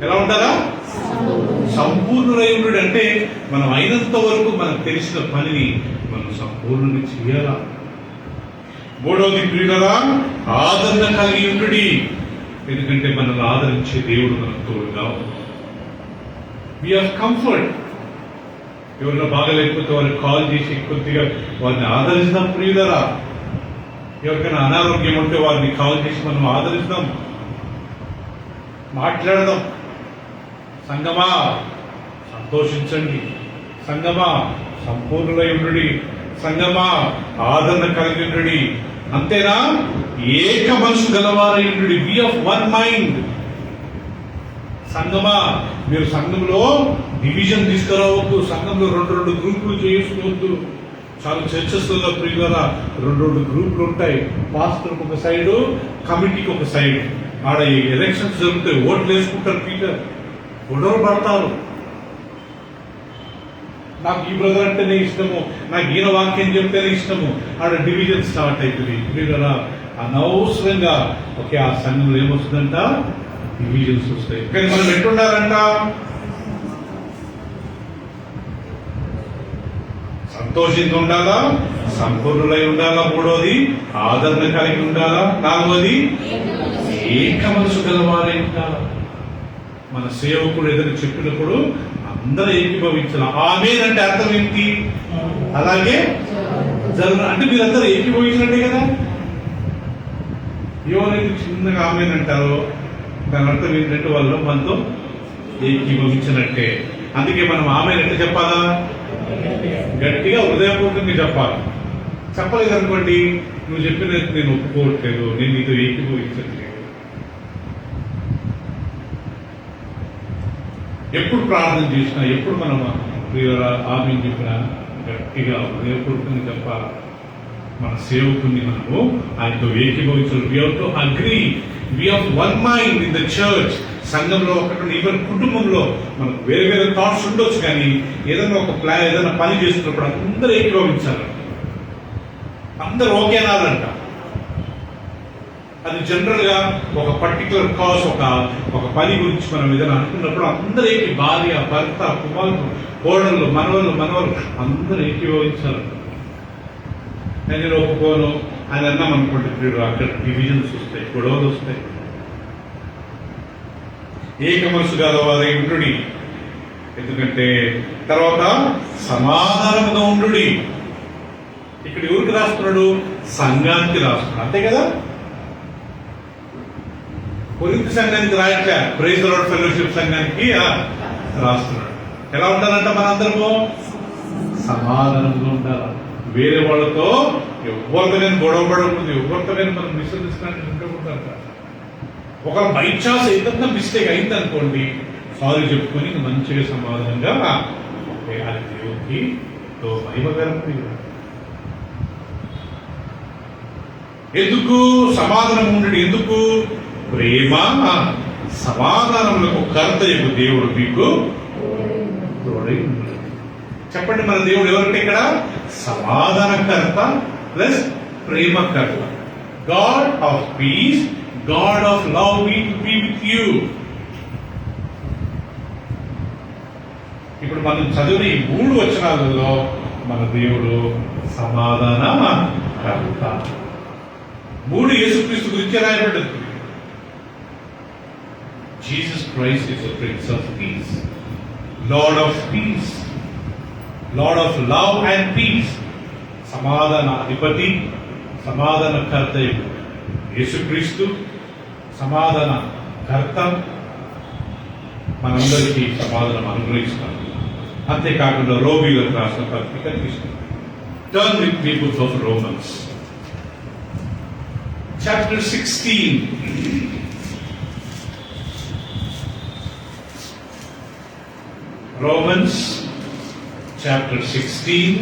ఎలా ఉండాలా? సంపూర్ణులైండి అంటే మనం అయినంత వరకు మనకు తెలిసిన పనిని మనం సంపూర్ణంగా చేయాలా. మూడవది ప్రియులరా ఆదరణ కలిగి ఉండి. ఎందుకంటే మనల్ని ఆదరించే దేవుడు మనకు తోడుగా. We have comfort. ఎవరైనా బాగలేకపోతే వారికి కాల్ చేసి కొద్దిగా వారిని ఆదరిస్తాం ప్రియులరా. ఎవరికైనా అనారోగ్యం ఉంటే వారిని కాల్ చేసి మనం ఆదరిస్తాం, మాట్లాడదాం. సంగమా సంతోషించండి, సంగమా సంపూర్ణులై ఉండుడి, సంగమా ఆదరణ కలిగి ఉండుడి. అంతేనా? ఏక మనసు గలవారై ఉండుడి, బి ఆఫ్ వన్ మైండ్. సంగమా, మీరు సంఘంలో డివిజన్ తీసుకురావద్దు, సంఘంలో రెండు గ్రూపులు చేసుకోవద్దు. చాలా చర్చస్లో ప్రియులరా 2 గ్రూపులు ఉంటాయి. పాస్టర్కి ఒక సైడు, కమిటీకి ఒక సైడ్. ఆడ ఈ ఎలక్షన్స్ జరుగుతాయి, ఓట్లు వేసుకుంటారు, పీటర్ గొడవలు పడతారు. నాకు ఈ బ్రదర్ అంటేనే ఇష్టము, నాకు ఈయన వాక్యం చెప్తేనే ఇష్టము. ఆడ డివిజన్ స్టార్ట్ అవుతుంది ప్రియులరా. అనవసరంగా ఓకే ఆ సంఘంలో ఏమొస్తుందంట, డివిజన్స్ వస్తాయి. కానీ మనం ఎట్టుండాలంట, సంతోషంగా ఉండాలా, సంపూర్ణులై ఉండాలా, 3వది ఆదరణ కలిగి ఉండాలా, 4వది ఏక మనసు గలవారై ఉండాలా. మన సేవకుడు ఏదైనా చెప్పినప్పుడు అందరూ ఏకీభవించాలి. ఆమేన్ అంటే అర్థం ఏంటి? అలాగే జరుగును అంటే మీరందరూ ఏకీభవించినట్టే కదా. ఎవరైతే చిన్నగా ఆమేన్ అంటారో దాని అర్థం ఏంటంటే వాళ్ళు మనతో ఏకీభవించినట్టే. అందుకే మనం ఆమేన్ ఎట్లా చెప్పాలా? గట్టిగా హృదయపూర్వకంగా చెప్పాలి. చెప్పలేదనుకోండి, నువ్వు చెప్పినట్టు నేను ఒప్పుకోవట్లేదు, నేను నీతో ఏకీభవించట్లేదు. ఎప్పుడు ప్రార్థన చేసినా, ఎప్పుడు మనం ఆమేన్ చెప్పినా గట్టిగా హృదయపూర్వకంగా చెప్పాలి. మన సేవకుని మనము ఆయనతో ఏకీభవించాలి. We have to agree, we have one mind in the church. సంఘంలో ఒకటి, ఈవెన్ కుటుంబంలో మనకు వేరే వేరే థాట్స్ ఉండొచ్చు, కానీ ఏదైనా ఒక ప్లాన్, ఏదైనా పని చేస్తున్నప్పుడు అందరూ ఏకీభవించాలి, అందరూ ఓకే అనాలంట. అది జనరల్ గా ఒక పర్టికులర్ కాజ్, ఒక పని గురించి మనం ఏదైనా అనుకున్నప్పుడు అందరూ భార్య, భర్త, కుమారుడు, కోడళ్ళు, మనవలు అందరూ ఏకీభవించాలంట. నేను ఒప్పుకోను అని అన్నాం అనుకోండి, అక్కడ డివిజన్స్ వస్తాయి, గొడవలు వస్తాయి. ఏక మనసు గలవారై ఉండుడి. ఎందుకంటే తర్వాత సమాధానంగా ఉండుడి. ఇక్కడ ఎవరికి రాస్తున్నాడు? సంఘానికి రాస్తున్నాడు, అంతే కదా. కొరింథీ సంఘానికి రాయట్లే, ప్రైజ్ ది లార్డ్ ఫెలోషిప్ సంఘానికి రాస్తున్నాడు. ఎలా ఉండాలంట? మనందరము సమాధానంగా ఉండాలి. వేరే వాళ్ళతో ఎవరితో గొడవ పడకూడదు, ఎవరితో మనం మిస్అండర్స్టాండింగ్ ఉండకూడదంట. ఒకరు బై ఛాన్స్ ఏదన్నా మిస్టేక్ అయింది అనుకోండి, సారీ చెప్పుకొని మంచిగా సమాధానంగా అది దేవుడికి మహిమకరం. ఎందుకు సమాధానం ఉండడు? ఎందుకు? ప్రేమ సమాధానములకు కర్త యొక్క దేవుడు మీకు తోడై ఉన్నాడు. చెప్పండి, మన దేవుడు ఎవరంటే ఇక్కడ సమాధానకర్త ప్లస్ ప్రేమకర్త. God of peace, God of love will be with you. ఇప్పుడు మనం చదివిన ఈ 3 వచనాలలో మన దేవుడు సమాధానకర్త. 3 యేసుక్రీస్తు గురించి రాయబడ్డది. Jesus Christ is the prince of peace, Lord of peace, Lord of love and peace. సమాధాన అధిపతి, సమాధానకర్త యేసుక్రీస్తు, సమాధాన కర్త, మనందరికీ సమాధానం అనుగ్రహిస్తాడు. అంతేకాకుండా రోమిలకు రాసిన పత్రిక తీసుకుంటాం. Turn with me book of Romans chapter 16. Romans chapter 16.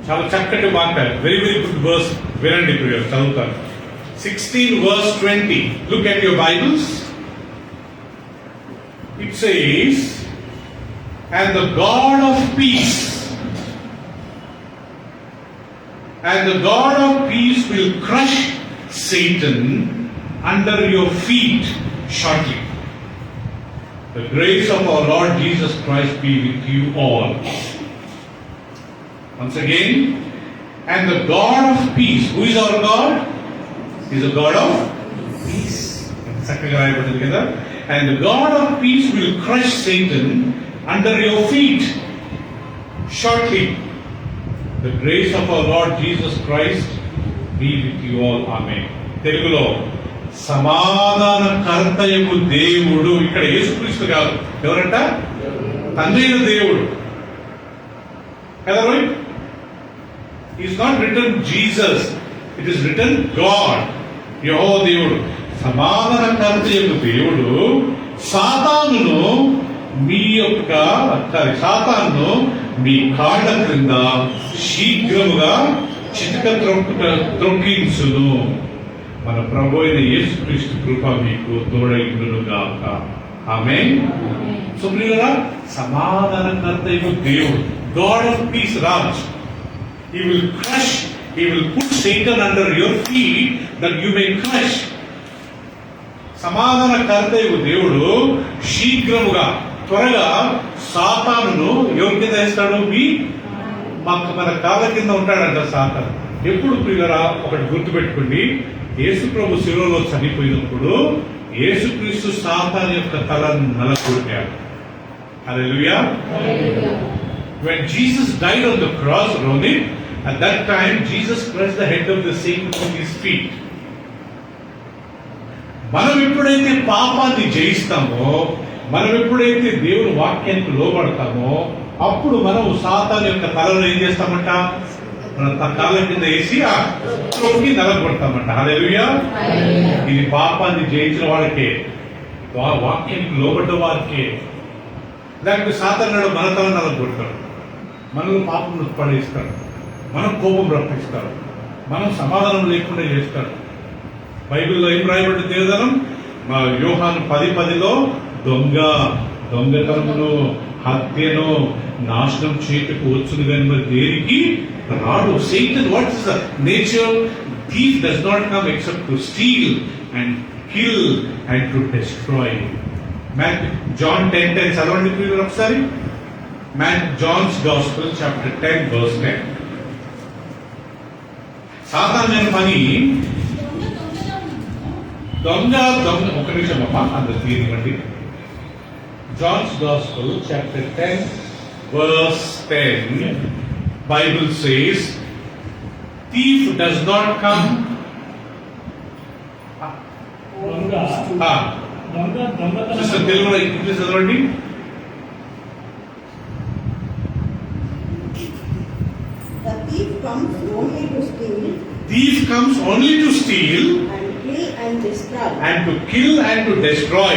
చాలా చక్కటి మాట, వెరీ వెరీ గుడ్ వర్స్. వినండి ప్రియులు, చదువుతాను. 16 verse 20. Look at your Bibles. It says, and the God of peace, and the God of peace will crush Satan under your feet shortly. The grace of our Lord Jesus Christ be with you all. Once again, and the God of peace. Who is our God? He is a God of peace. చక్కగా రాయబడింది కదా. And the God of peace will crush Satan under your feet shortly. The grace of our Lord Jesus Christ be with you all. Amen. తెలుగులో సమాధానకర్తయకు దేవుడు, ఇక్కడ యేసుక్రీస్తు కాదు, ఎవరంట? తండ్రి అయిన దేవుడు కదా. Rohit, is not return Jesus, it is return God. యెహోవా దేవుడు, సమాధానకర్తయకు దేవుడు సాతానును మీ కాళ్ళ క్రింద శీఘ్రముగా చితక త్రొక్కించును. మన ప్రభు అయిన యేసుక్రీస్తు కృప మీకు తోడైండును గాక. ఆమేన్. సో ప్రియులారా, సమాధానకర్తయకు దేవుడు, God of piece Raj. He will crush, he will put Satan under your feet that you may crush. సమాధానకర్తయకు దేవుడు శీఘ్రముగా, త్వరగా సాతానును ఎవరి కింద వేస్తాడు? మన కాళ్ళ కింద ఉంటాడంట సాతాను. ఎప్పుడు ప్రియులారా, ఒకటి గుర్తుపెట్టుకోండి, యేసు ప్రభు శిలువలో చనిపోయినప్పుడు యేసుక్రీస్తు సాతాను యొక్క తలను నలగొట్టాడు. హల్లెలూయా. When Jesus died on the cross, Ronit, at that time Jesus crushed the head of the Satan with his feet. మనం ఎప్పుడైతే పాపాన్ని జయిస్తామో, మనం ఎప్పుడైతే దేవుని వాక్యానికి లోబడతామో, అప్పుడు మనం సాతాను యొక్క తలను ఏం చేస్తామంట? మన కాళ్ళ కింద వేసి తొక్కి నలగొడతామంట. హల్లెలూయా. ఇది పాపాన్ని జయించిన వాడికే, వాక్యానికి లోబడ్డ వారికే. లేకపోతే సాతానుడు మన తల నలగొడతాడు, మనలో పాపం పడేస్తాడు, మనం కోపం రప్పిస్తాడు, మనం సమాధానం లేకుండా చేస్తాడు. బైబిల్లో ఏం రాయబడింది? దేవదనం యోహాను 10:10లో దొంగతనమును, హత్యను, నాశనం చేతుకు వచ్చును కానీ మరి దేనికి రాడు. Satan, what is the nature? Thief does not come except to steal and kill and to destroy. John 10:10 చదవండి ప్రియులు ఒకసారి. John's Gospel chapter 10 verse 10. సాతాను పని దొంగ ఒక నిమిషం అమ్మా, అందరు తీయనివ్వండి. John's Gospel chapter 10 verse 10, Bible says, thief does not come. తెలుగులో ఇంగ్లీష్ చదవండి. Thief comes only to steal and kill and destroy.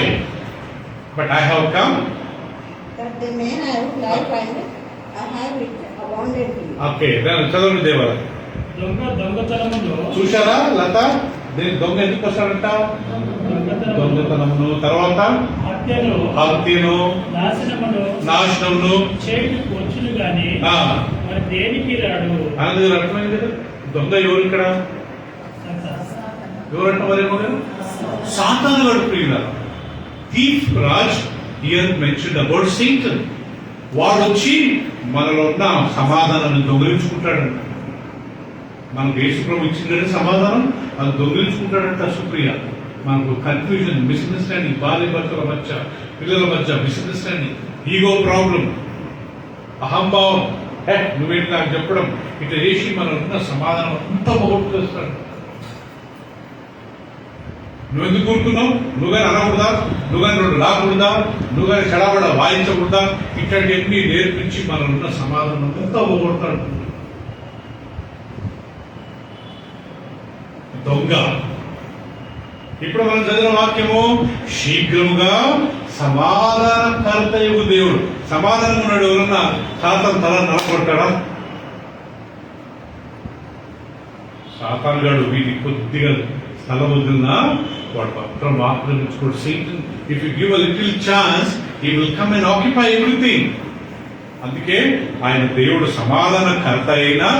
But I have come that they may have life and have it abundantly. Okay, చదవండి దేవరా. దొంగతనమును చూశారా లత? దొంగ ఎందుకు వస్తాడంట? దొంగతనమును, తర్వాత హత్యను, నాశనమును చేటుకు వచ్చును గాని మరి దేనికి రాడు. అందుకు అర్థమైంది కదా. దొంగ ఎవరు ఇక్కడ? ఎవరంట మరేమో కదా, సాతాను గారు. ప్రియులారా, thief Raj here mentioned about Satan. వాడు వచ్చి మనలో ఉన్న సమాధానాన్ని దొంగిలించుకుంటాడంట. మనకు యేసు ప్రభు ఇచ్చిందని సమాధానం అది దొంగిలించుకుంటాడంట. సుప్రియ, మనకు కన్ఫ్యూజన్, మిస్అండర్స్టాండింగ్, భార్య భర్తల మధ్య, పిల్లల మధ్య మిస్అండర్స్టాండింగ్, ఈగో ప్రాబ్లం, అహంభావం, నువ్వేంటి నాకు చెప్పడం, ఇట్లా చేసి మనం ఉన్న సమాధానం అంతా పోగొట్టుకొస్తాడు. నువ్వెందుకు కూరుకున్నావు, నువ్వుగానే అనకూడదా, నువ్వుగానే రెండు రాకూడదా, నువ్వుగానే చెడబడ వాయించకూడదా, ఇట్లాంటివన్నీ నేర్పించి మనం ఉన్న సమాధానం అంతా పోగొడతాడు దొంగ. ఇప్పుడు మనం చదివిన వాక్యము, శీఘ్రముగా సమాధానకర్తయగు దేవుడు. సమాధానం ఉన్నాడు. ఎవరన్నా సాతాను తల నలగొట్టాడా? సాతాను గాడు వీటికి కొద్దిగా స్థలం వదిలినా వాడు పత్రం ఆక్రమించుకోడు. Satan, if you give a little chance, he will come and occupy everything. అందుకే ఆయన దేవుడు సమాధానకర్త అయినా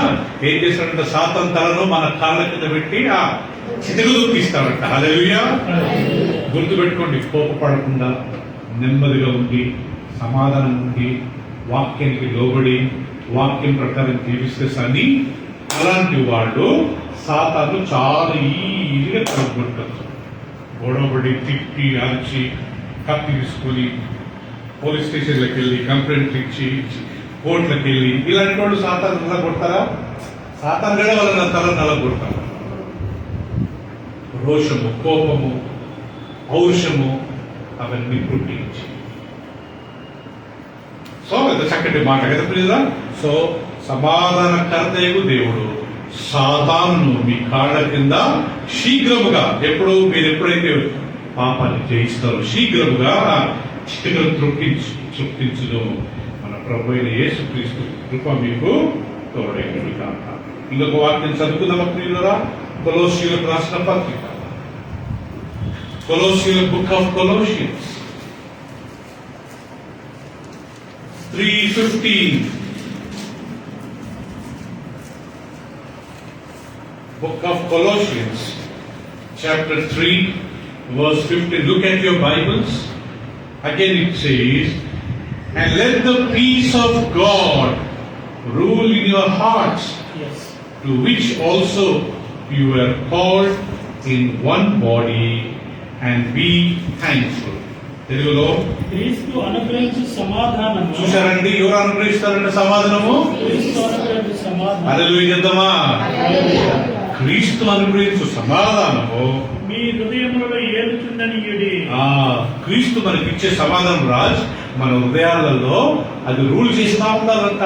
ఏం చేస్తాడంటే సాతాను తలను మన కాళ్ళ కింద పెట్టి చితకలు తీస్తాడంట. హల్లెలూయా. గుర్తుపెట్టుకోండి, కోపపడకుండా నెమ్మదిగా ఉండి, సమాధానం ఉండి, వాక్యానికి లోబడి, వాక్యం ప్రకారం జీవిస్తే అని అలాంటి వాళ్ళు సాతాను చాలా ఈజీగా తలగొట్టచ్చు. గొడవపడి తిట్టి అరిచి కత్తి తీసుకొని పోలీస్ స్టేషన్లకు వెళ్ళి కంప్లైంట్ ఇచ్చి కోర్టులకు వెళ్ళి ఇలాంటి వాళ్ళు సాతాను నల్ల కొడతారా? సాతాను గడ వాళ్ళ తల నల్ల కొడతారు. రోషము, కోపము, పౌరుషము అవన్నీ పుట్టించి. సో అది చక్కటి మాట కదా ప్రియులా. సో సమాధానకర్తయగు దేవుడు సాతానును మీ కాళ్ళ కింద శీఘ్రముగా, మీరు ఎప్పుడైతే పాపాన్ని జయిస్తారో శీఘ్రముగా చిటికలు తృప్తించును. మన ప్రభు అయిన యేసుక్రీస్తు కృప మీకు తోడైనది కాక. ఇంకొక వాక్యం చదువుకుందామా ప్రియులరా? కొలోస్సీయులకు రాసిన పత్రిక, కొలోస్సీయుల book of Colossians 3:15. Book of Colossians, chapter 3, verse 15. Look at your Bibles. Again it says, and let the peace of God rule in your hearts, Yes. to which also you were called in one body, and be thankful. తెలుగులో క్రీస్తు అనుగ్రహించు సమాధానము. చూశారండి, ఎవరు అనుగ్రహిస్తారంటే సమాధానము? క్రీస్తు అనుగ్రహించు సమాధానం. హల్లెలూయా చెప్దామా? క్రీస్తు అనుగ్రహించు సమాధానము మీ హృదయములలో ఏలుచుండనియుడి. క్రీస్తు మనకిచ్చే సమాధానం రాజ్ మన హృదయాలలో అది రూల్ చేస్తా ఉండాలంట.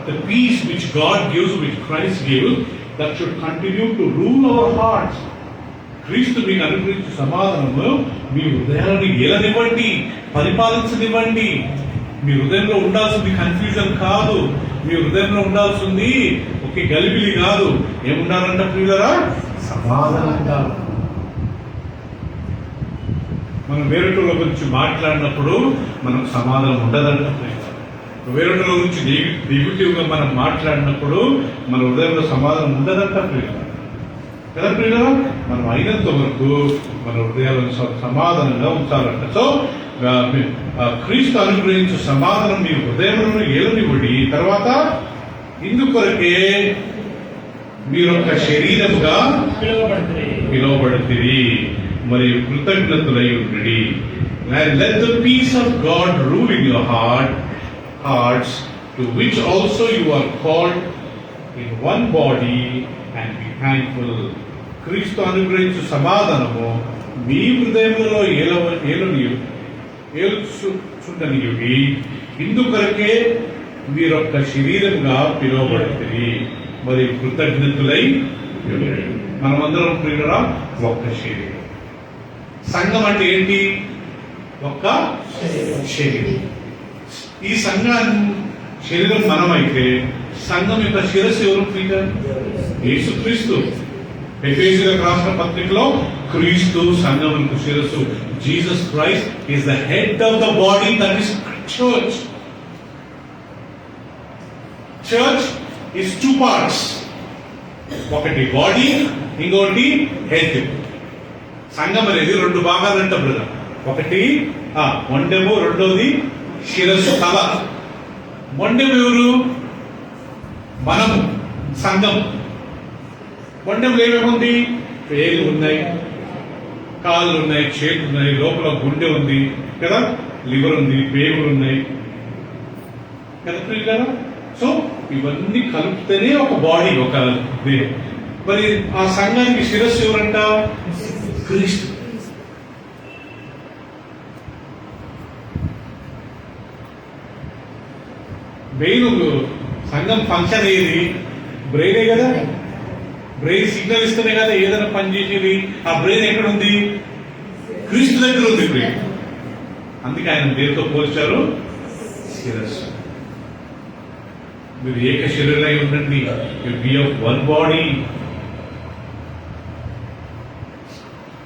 The peace which God gives, which Christ gives, that should continue to rule our hearts. క్రీస్తు మీకు అనుగ్రహించే సమాధానము మీ హృదయాలను ఏలనివ్వండి, పరిపాలించనివ్వండి. మీ హృదయంలో ఉండాల్సింది కన్ఫ్యూజన్ కాదు, మీ హృదయంలో ఉండాల్సింది ఒకే గలిబిలి కాదు. ఏముండాలంట ప్రియులరా? సమాధానం ఉండాలి. మనం వేరేటోళ్ళ గురించి మాట్లాడినప్పుడు మనకు సమాధానం ఉండదంట ప్రియులరా. వేరేటోళ్ళ గురించి నెగిటివ్ గా మనం మాట్లాడినప్పుడు మన హృదయంలో సమాధానం ఉండదంట ప్రియులరా. కదా ప్రియులరా? మనం అయినంత వరకు మన హృదయాలను సమాధానంగా ఉంచాలంట. సో క్రీస్తు అనుగ్రహించు సమాధానం మీ హృదయంలో ఏలనివ్వండి. తర్వాత ఇందుకొరకే మీరొక శరీరముగా పిలువబడుతుంది, మరియు కృతజ్ఞతులై ఉండి. Let the peace of God rule in your hearts, to which also you are called in one body, and be thankful. క్రీస్తు అనుగ్రహించు సమాధానము మీ హృదయములలో ఏలుచుండనియుడి. ఇందుకొరకే మీరొక్క శరీరంగా పిలువబడుతుంది, మరి కృతజ్ఞతులై. మనమందరం ప్రియులరా ఒక్క శరీరం. సంఘం అంటే ఏంటి? ఒక్క శరీరం. ఈ శరీరం మనమైతే సంఘం యొక్క శిరస్సు ఎవరు ప్రియులు? యేసుక్రీస్తు. ఎఫెసీయులకు రాసిన పత్రికలో క్రీస్తు సంఘమునకు శిరస్సు. Jesus Christ is the head of the body, that is church. Church is 2 parts. ఒకటి బాడీ, ఇంకోటి హెడ్. సంఘం అనేది 2 భాగాలంట బ్రదర్. ఒకటి మొండెము, రెండోది శిరస్సు, తల. మొండెము ఎవరు? మనము, సంఘం. మొండెంలో ఏమేముంది? పేర్లు ఉన్నాయి, కాళ్ళు ఉన్నాయి, చేతులు ఉన్నాయి, లోపల గుండె ఉంది కదా, లివర్ ఉంది, పేగులు ఉన్నాయి కదా. సో ఇవన్నీ కలిపితేనే ఒక బాడీ, ఒక దేహం. మరి ఆ సంఘానికి శిరస్సు ఎవరంట? క్రీస్తు. మెయిన్ సంఘం ఫంక్షన్ ఏది? బ్రెయినే కదా. బ్రెయిన్ సిగ్నల్ ఇస్తేనే కదా ఏదైనా పని చేసేది. ఆ బ్రెయిన్ ఎక్కడ ఉంది? క్రీస్తు దగ్గర ఉంది బ్రెయిన్. అందుకే ఆయన దేనితో పోల్చారు? శిరస్సు. మీరు ఏక శరీరమై ఉండండి, be of one body.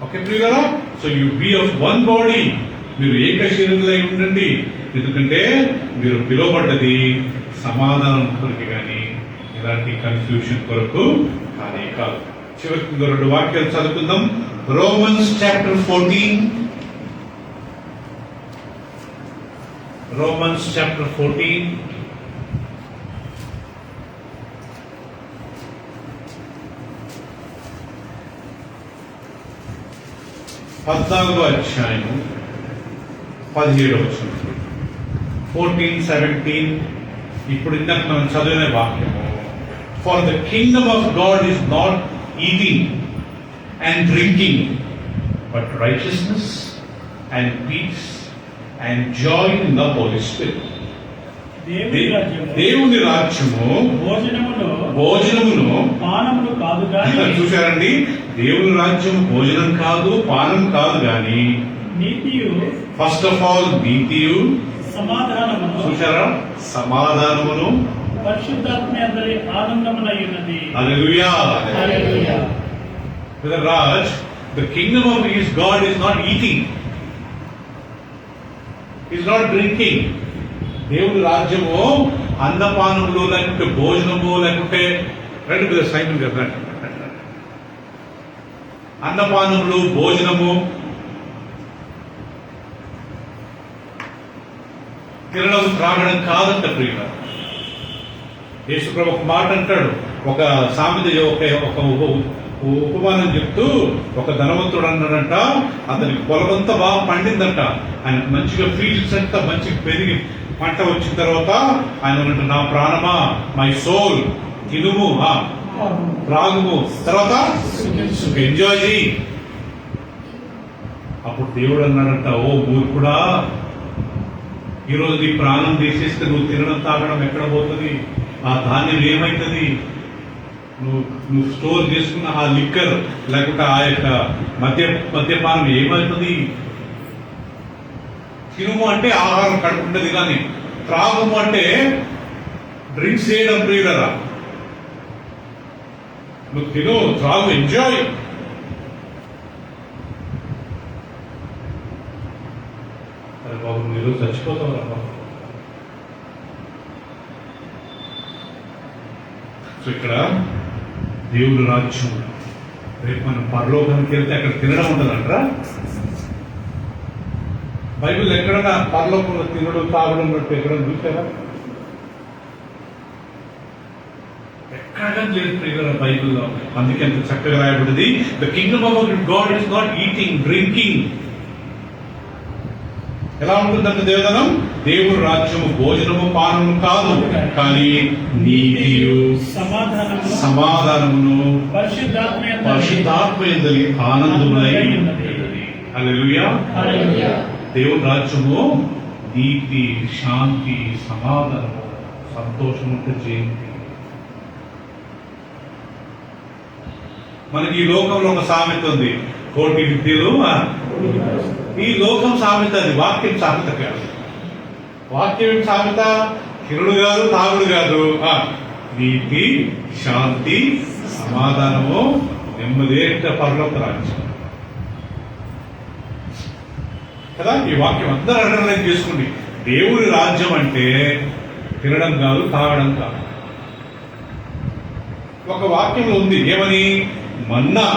Okay ప్రియులారా? So you be of one body. మీరు ఏక శరీరమై ఉండండి. ఎందుకంటే మీరు పిలువబడ్డది సమాధానం కొరకు కానీ ఎలాంటి కన్ఫ్యూషన్ కొరకు కానీ కాదు. చివరికి 2 వాక్యాలు చదువుకుందాం. Romans chapter 14. Romans chapter 14. 14వ అధ్యాయము 17వ వచనం, 14, 17. ఇప్పుడు ఇందాక మనం చదివిన వాక్యము, for the kingdom of God is not eating and drinking but righteousness and peace and joy in the holy spirit. దేవుని రాజ్యము భోజనమును పానములు కాదు కానీ, చూశారండి, దేవుని రాజ్యం భోజనం కాదు, పానం కాదు కానీ నీతియు, ఫస్ట్ ఆఫ్ ఆల్ నీతియు, సమాధానమును, చూశారా, సమాధానమును, పరిశుద్ధాత్మ అందరి ఆనందమునై ఉన్నది. హల్లెలూయా. హల్లెలూయా. Brother Raj, the kingdom of his God is not eating, is not drinking. దేవుని రాజ్యము అన్నపానములు లేకుంటే భోజనము లేకుంటే రెండు పెద్ద సైన్యం కదా, అన్నపానములు భోజనము తినడం త్రాగడం కాదంట ప్రియుల. యేసుప్రభు ఒక మాట అంటాడు, ఒక సామెత, ఒక ఉపమానం చెప్తూ, ఒక ధనవంతుడు అన్నాడంట, అతనికి పొలమంతా బాగా పండిందంట, ఆయన మంచిగా ఫీల్డ్స్ అంతా మంచిగా పెరిగి పంట వచ్చిన తర్వాత ఆయన అన్నట్టు, నా ప్రాణమా, మై సోల్, తినుము, త్రాగుము, తర్వాత ఎంజాయ్ చేయి. అప్పుడు దేవుడు అన్నాడంట, ఓ మూర్ఖుడా, ఈరోజు నీ ప్రాణం తీసేస్తే నువ్వు తినడం తాగడం ఎక్కడ పోతుంది? ఆ ధాన్యం ఏమవుతుంది? నువ్వు స్టోర్ చేసుకున్న ఆ లిక్కర్ లేకుంటే ఆ యొక్క మద్యపానం ఏమవుతుంది? తినుము అంటే ఆహారం కడుపుంటది, కానీ త్రాగుము అంటే డ్రింక్స్ చేయడం ప్రియులరా. నువ్వు తిను, త్రాగు, ఎంజాయ్. అరే బాబు, నువ్వు ఈరోజు చచ్చిపోతావు రా బాబు. సో ఇక్కడ దేవుడు రాజ్యం, రేపు మనం పరలోకానికి వెళ్తే అక్కడ తినడం ఉంటుందంటారా? బైబిల్ ఎక్కడన్నా పరలోకంలో తినడం తాగడం బట్టి ఎక్కడ చూసారా? ఎక్కడ లేదు ప్రియుల బైబిల్లో. అందుకే అంత చక్కగా రాయబడింది, the kingdom of God is not eating, drinking. ఎలా ఉంటుందంటే దేవదనం, దేవుడు రాజ్యము భోజనము పానము కాదు, కానీ నీతియు, సమాధానమును, పరిశుద్ధాత్మ యందలి ఆనందమునై ఉన్నది. హల్లెలూయా. దేవుని రాజ్యము నీతి, శాంతి, సమాధానము, సంతోషం ఉంటే జయంతి. మనకి ఈ లోకంలో ఒక సామెత ఉంది, కోటి విద్యలు. ఈ లోకం సామెత, అది వాక్యం సామెత కాదు. వాక్యం సామెత తిరుడు కాదు, తాగుడు కాదు, నీతి, శాంతి, సమాధానము, నెమ్మదేట పరలోక రాజ్యం కదా. ఈ వాక్యం అందరూ అండర్లైన్ చేసుకోండి. దేవుని రాజ్యం అంటే తినడం కాదు, తాగడం కాదు. ఒక వాక్యంలో ఉంది, ఏమని? మన్నా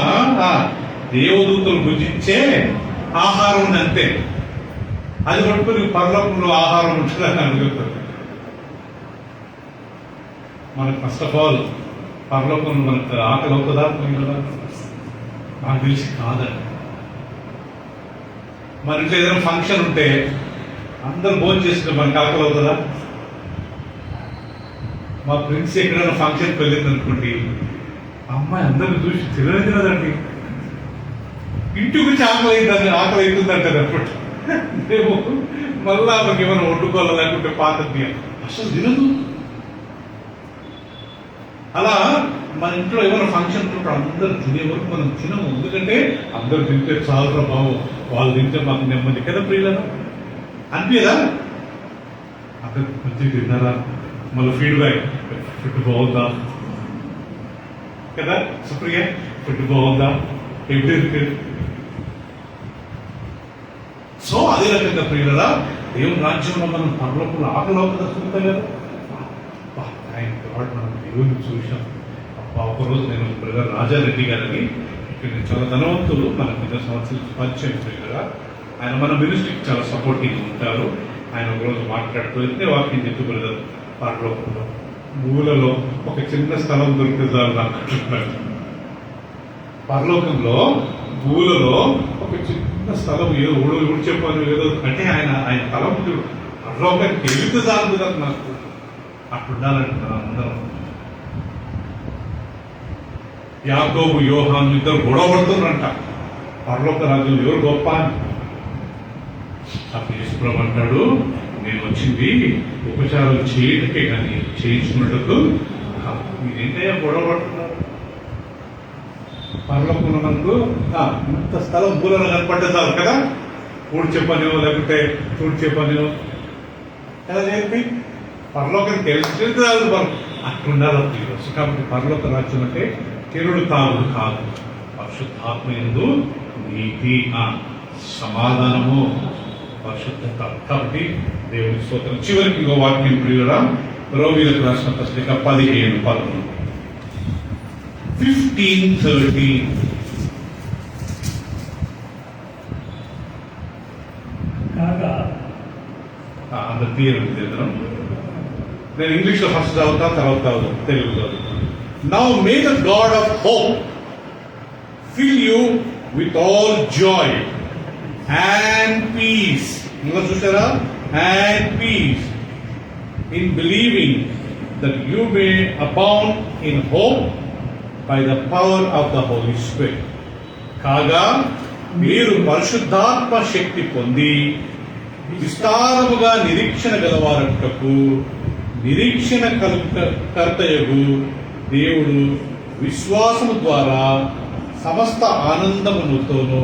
దేవదూతలు భుజించే ఆహారం అంతే. అది పట్టుకుని పరలోకంలో ఆహారం ఉంటుందని అడుగుతుంది. మనకు ఫస్ట్ ఆఫ్ ఆల్ పరలోకంలో మనకు ఆకలి అవుతుందా? నాకు తెలిసి కాదండి. మన ఇంట్లో ఏదైనా ఫంక్షన్ ఉంటే అందరూ భోజనం చేస్తుంటే మనకు ఆకలి అవుతుందా? మా ఫ్రెండ్స్ ఎక్కడైనా ఫంక్షన్కి వెళ్ళింది అనుకోండి, అమ్మాయి అందరిని చూసి తినదండి, ఇంటి గురించి ఆకలి అవుతుందంటారు. అప్పుడు మేము మళ్ళా ఆమెకి ఏమైనా వండుకోవాలి లేకుంటే పాత అసలు తినదు. అలా మన ఇంట్లో ఏమైనా ఫంక్షన్ ఉన్నప్పుడు అందరూ తినే వరకు మనం తినము. ఎందుకంటే అందరూ తింటే చాలా ప్రభావం, వాళ్ళు తింటే మాకు నెమ్మది కదా ప్రియులను అనిపించదా? అందరు మంచిగా తిన్నారా, మళ్ళీ ఫీడ్బ్యాక్, ఫుడ్ బాగుందా కదా సుప్రియ, ఫుడ్ బాగుందా, ఎప్పుడు. సో అదే రకంగా ప్రియులరా, దేవుని రాజ్యంలో మనం పరలోకంలో ఆకలి అవుతుందా? చూస్తాం కదా. మనం దేవుని చూసాం. ఒకరోజు నేను బ్రదర్ రాజారెడ్డి గారని, ఇక్కడ చాలా ధనవంతులు, మన 10 సంవత్సరాలు పరిచయం కదా. ఆయన మన మినిస్ట్రీకి చాలా సపోర్టింగ్ ఉంటారు. ఆయన ఒకరోజు మాట్లాడుతూ వెళ్తే వాక్యం చెప్పి, బ్రదర్ పరలోకంలో మూలలో ఒక చిన్న స్థలం దొరికితే చాలు అనుకుంటున్నాడు. పరలోకంలో భూమిలో ఒక చిన్న స్థలం ఏదో ఊడు చెప్పాను ఏదో అంటే ఆయన తలంపుడు పరలోకానికి తెలివితే చాలదు కదా నాకు అట్లుండాలంటున్నారు అందరం. యాకోబు యోహాను ఇద్దరు గొడవ పడుతున్నారంట పరలోక రాజ్యం ఎవరు గొప్ప అని. అప్పుడు యేసుప్రభువు అంటాడు, నేను వచ్చింది ఉపచారాలు చేయటకే కానీ చేయించుకున్నట్టు మీరేంటయ్యా గొడవ పడుతున్నారు? పరలోకంలో మనకు ఇంత స్థలం మూలలో కనపడ్డే చాలు కదా, ఊడు చెప్పనివో లేకపోతే చూడు చెప్పనివో ఎలా చెప్పి పరలోకం తెలిసి రాదు మనం అట్లుండాలి ఈరోజు. కాబట్టి పరలోక రాజ్యం అంటే తిరుడు తాగుడు కాదు, పరిశుద్ధాత్మ యందు నీతి, సమాధానము, పరిశుద్ధత. కాబట్టి దేవుని స్తోత్రం. చివరికి ఇంకో వాక్యం ప్రియురా, రోమిలకు రాసిన పత్రిక 15:11 15:13 కాగా అంత తీరం చేద్దాం. నేను ఇంగ్లీష్ లో ఫస్ట్ చదువుతా, తర్వాత తెలుగు చదువుతాను. Now may the God of hope fill you with all joy and peace. ఇంకా చూసారా? And peace in believing that you may abound in hope by the power of the holy spirit. కాగా మీరు పరిశుద్ధాత్మ శక్తి పొంది విస్తారముగా నిరీక్షణ గలవారటకు నిరీక్షణ కర్తయగు దేవుడు విశ్వాసము ద్వారా సమస్త ఆనందముతోనూ,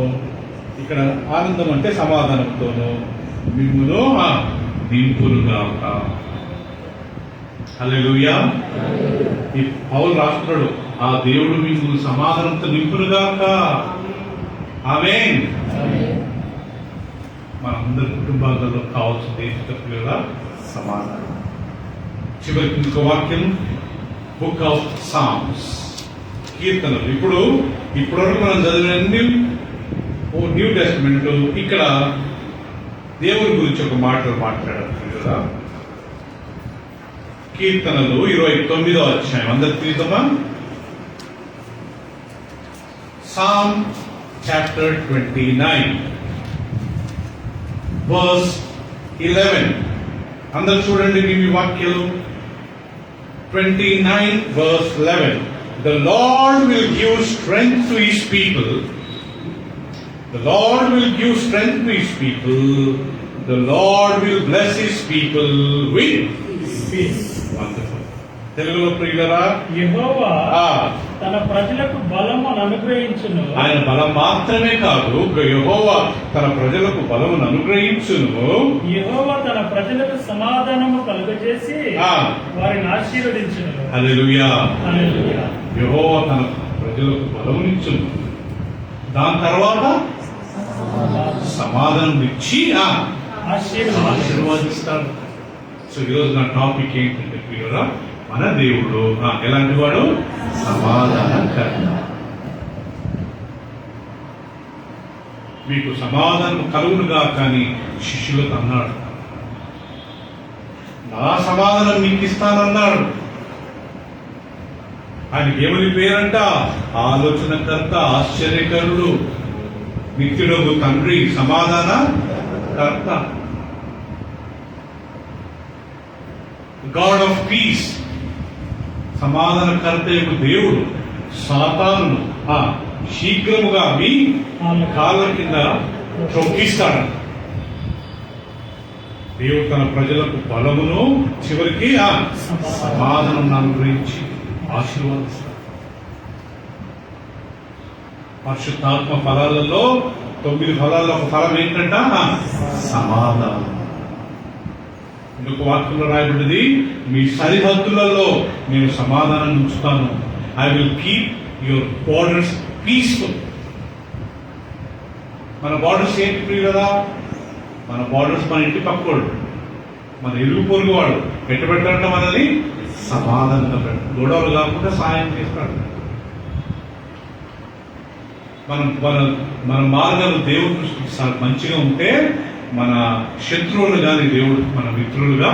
ఇక్కడ ఆనందం అంటే సమాధానంతోనూ మిమ్మును నింపునుగాక. హల్లెలూయా. ఈ పౌలు రాస్తున్నాడు, ఆ దేవుడు మిమ్మల్ని సమాధానంతో నింపునుగాక. ఆమేన్. మనందరి కుటుంబాలలో కావాల్సిన దేశ సమాధానం. చివరికి ఇంకో వాక్యం, బుక్ ఆఫ్ సామ్స్, కీర్తనలు. ఇప్పటివరకు మనం చదివిన న్యూ టెస్టమెంట్ ఇక్కడ దేవుని గురించి ఒక మాట్లాడారు కదా. కీర్తనలు 29వ అధ్యాయం, అందరు తీద్దామా? Sam chapter 29 verse 11. అందరు చూడండి మీ వాక్యాలు. 29 verse 11. The Lord will give strength to His people. The Lord will give strength to His people. The Lord will bless His people with peace. Wonderful. తెలుగులో ప్రియులరా, యెహోవా తన ప్రజలకు బలమును అనుగ్రహించును. ఆయన బలం మాత్రమే కాదు, యెహోవా తన ప్రజలకు బలమును అనుగ్రహించును. యెహోవా తన ప్రజలకు సమాధానము కలుగజేసి వారిని ఆశీర్వదించును. హల్లెలూయా. హల్లెలూయా. యెహోవా తన ప్రజలకు బలమునిచ్చును, దాని తర్వాత సమాధానం ఇచ్చి ఆశీర్వాదిస్తాడు. సో ఈరోజు నా టాపిక్ ఏంటంటే ప్రియులరా, మన దేవుడు ఎలాంటి వాడు? సమాధానకర్త. మీకు సమాధానం కలుగునుగా కానీ శిష్యులకు అన్నాడు, నా సమాధానం మీకు ఇస్తానన్నాడు. ఆయనకి ఏమని పేరంట? ఆలోచనకర్త, ఆశ్చర్యకరుడు, నిత్యుడగు తండ్రి, సమాధాన కర్త, గాడ్ ఆఫ్ పీస్, సమాధానకర్త యొక్క దేవుడు. సాతాను శీఘ్రముగా మీ కాళ్ళ కింద చొక్కిస్తాడు. దేవుడు తన ప్రజలకు బలమును చివరికి సమాధానం అనుగ్రహించి ఆశీర్వాదిస్తాడు. పరిశుద్ధాత్మ ఫలాలలో 9 ఫలాల్లో ఒక ఫలం ఏంటంట? సమాధానం. ఇంకొక వాక్యంలో రాయబడింది, మీ సరిహద్దులలో నేను సమాధానం ఉంచుతాను. I will keep your borders peaceful. మన బార్డర్స్ ఏంటి ప్రియులరా? మన బార్డర్స్ మన ఇంటి పక్కోడు, మన ఇరుగు పొరుగు వాడు. పెట్టబెట్టాలంటే మనల్ని సమాధానంగా పెట్టాడు, గొడవలు కాకుండా సాయం చేస్తాడు. మన మార్గాలు దేవుడి దృష్టికి మంచిగా ఉంటే మన శత్రువులు కానీ దేవుడు మన మిత్రులుగా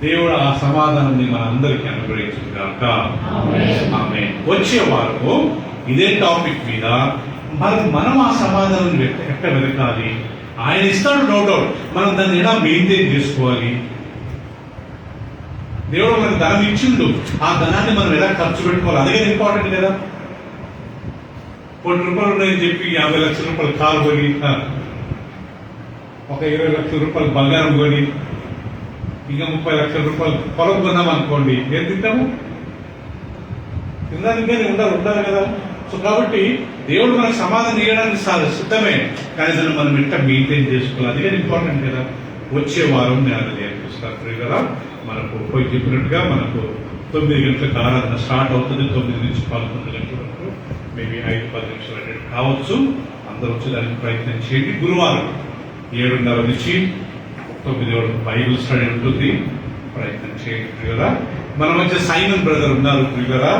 దేవుడు ఆ సమాధానాన్ని మన అందరికీ అనుగ్రహించింది కాక ఆమె. వచ్చే వారు ఇదే టాపిక్ మీద మనం ఆ సమాధానం ఎక్కడ వెతకాలి? ఆయన ఇస్తాడు, నో డౌట్. మనం దాన్ని ఎలా మెయింటైన్ చేసుకోవాలి? దేవుడు మనకు ధనం ఇచ్చిండు, ఆ ధనాన్ని మనం ఎలా ఖర్చు పెట్టుకోవాలి? అదే ఇంపార్టెంట్ కదా. ₹1 కోటి ఉన్నాయని చెప్పి 50 లక్షల రూపాయలు కారు కొని, ఒక 20 లక్షల రూపాయలు బంగారం కొని, ఇంకా 30 లక్షల రూపాయలు పొలం కొన్నాం అనుకోండి, ఏం తింటాము? తినడానికే ఉండాలి కదా. సో కాబట్టి దేవుడు మనకు సమాధానం ఇవ్వడానికి సిద్ధమే, కానీ దాన్ని మనం ఎట్లా మెయింటైన్ చేసుకోవాలి? అదే ఇంపార్టెంట్ కదా. వచ్చే వారం నేను నేర్పిస్తాను కదా. మనకు పోయి చెప్పినట్టుగా మనకు 9 గంటలకు ఆరాధన స్టార్ట్ అవుతుంది. 9 నుంచి 11 గంటల వరకు, మేబీ 5-10 నిమిషాలు అటెండ్ కావచ్చు. అందరూ వచ్చేదానికి ప్రయత్నం చేయండి. గురువారం 7:30 నుంచి 9 వరకు బైబిల్ స్టడీ ఉంటుంది, ప్రయత్నం చేయండి కదా. మన మధ్య సైమన్ బ్రదర్ ఉన్నారు కదా.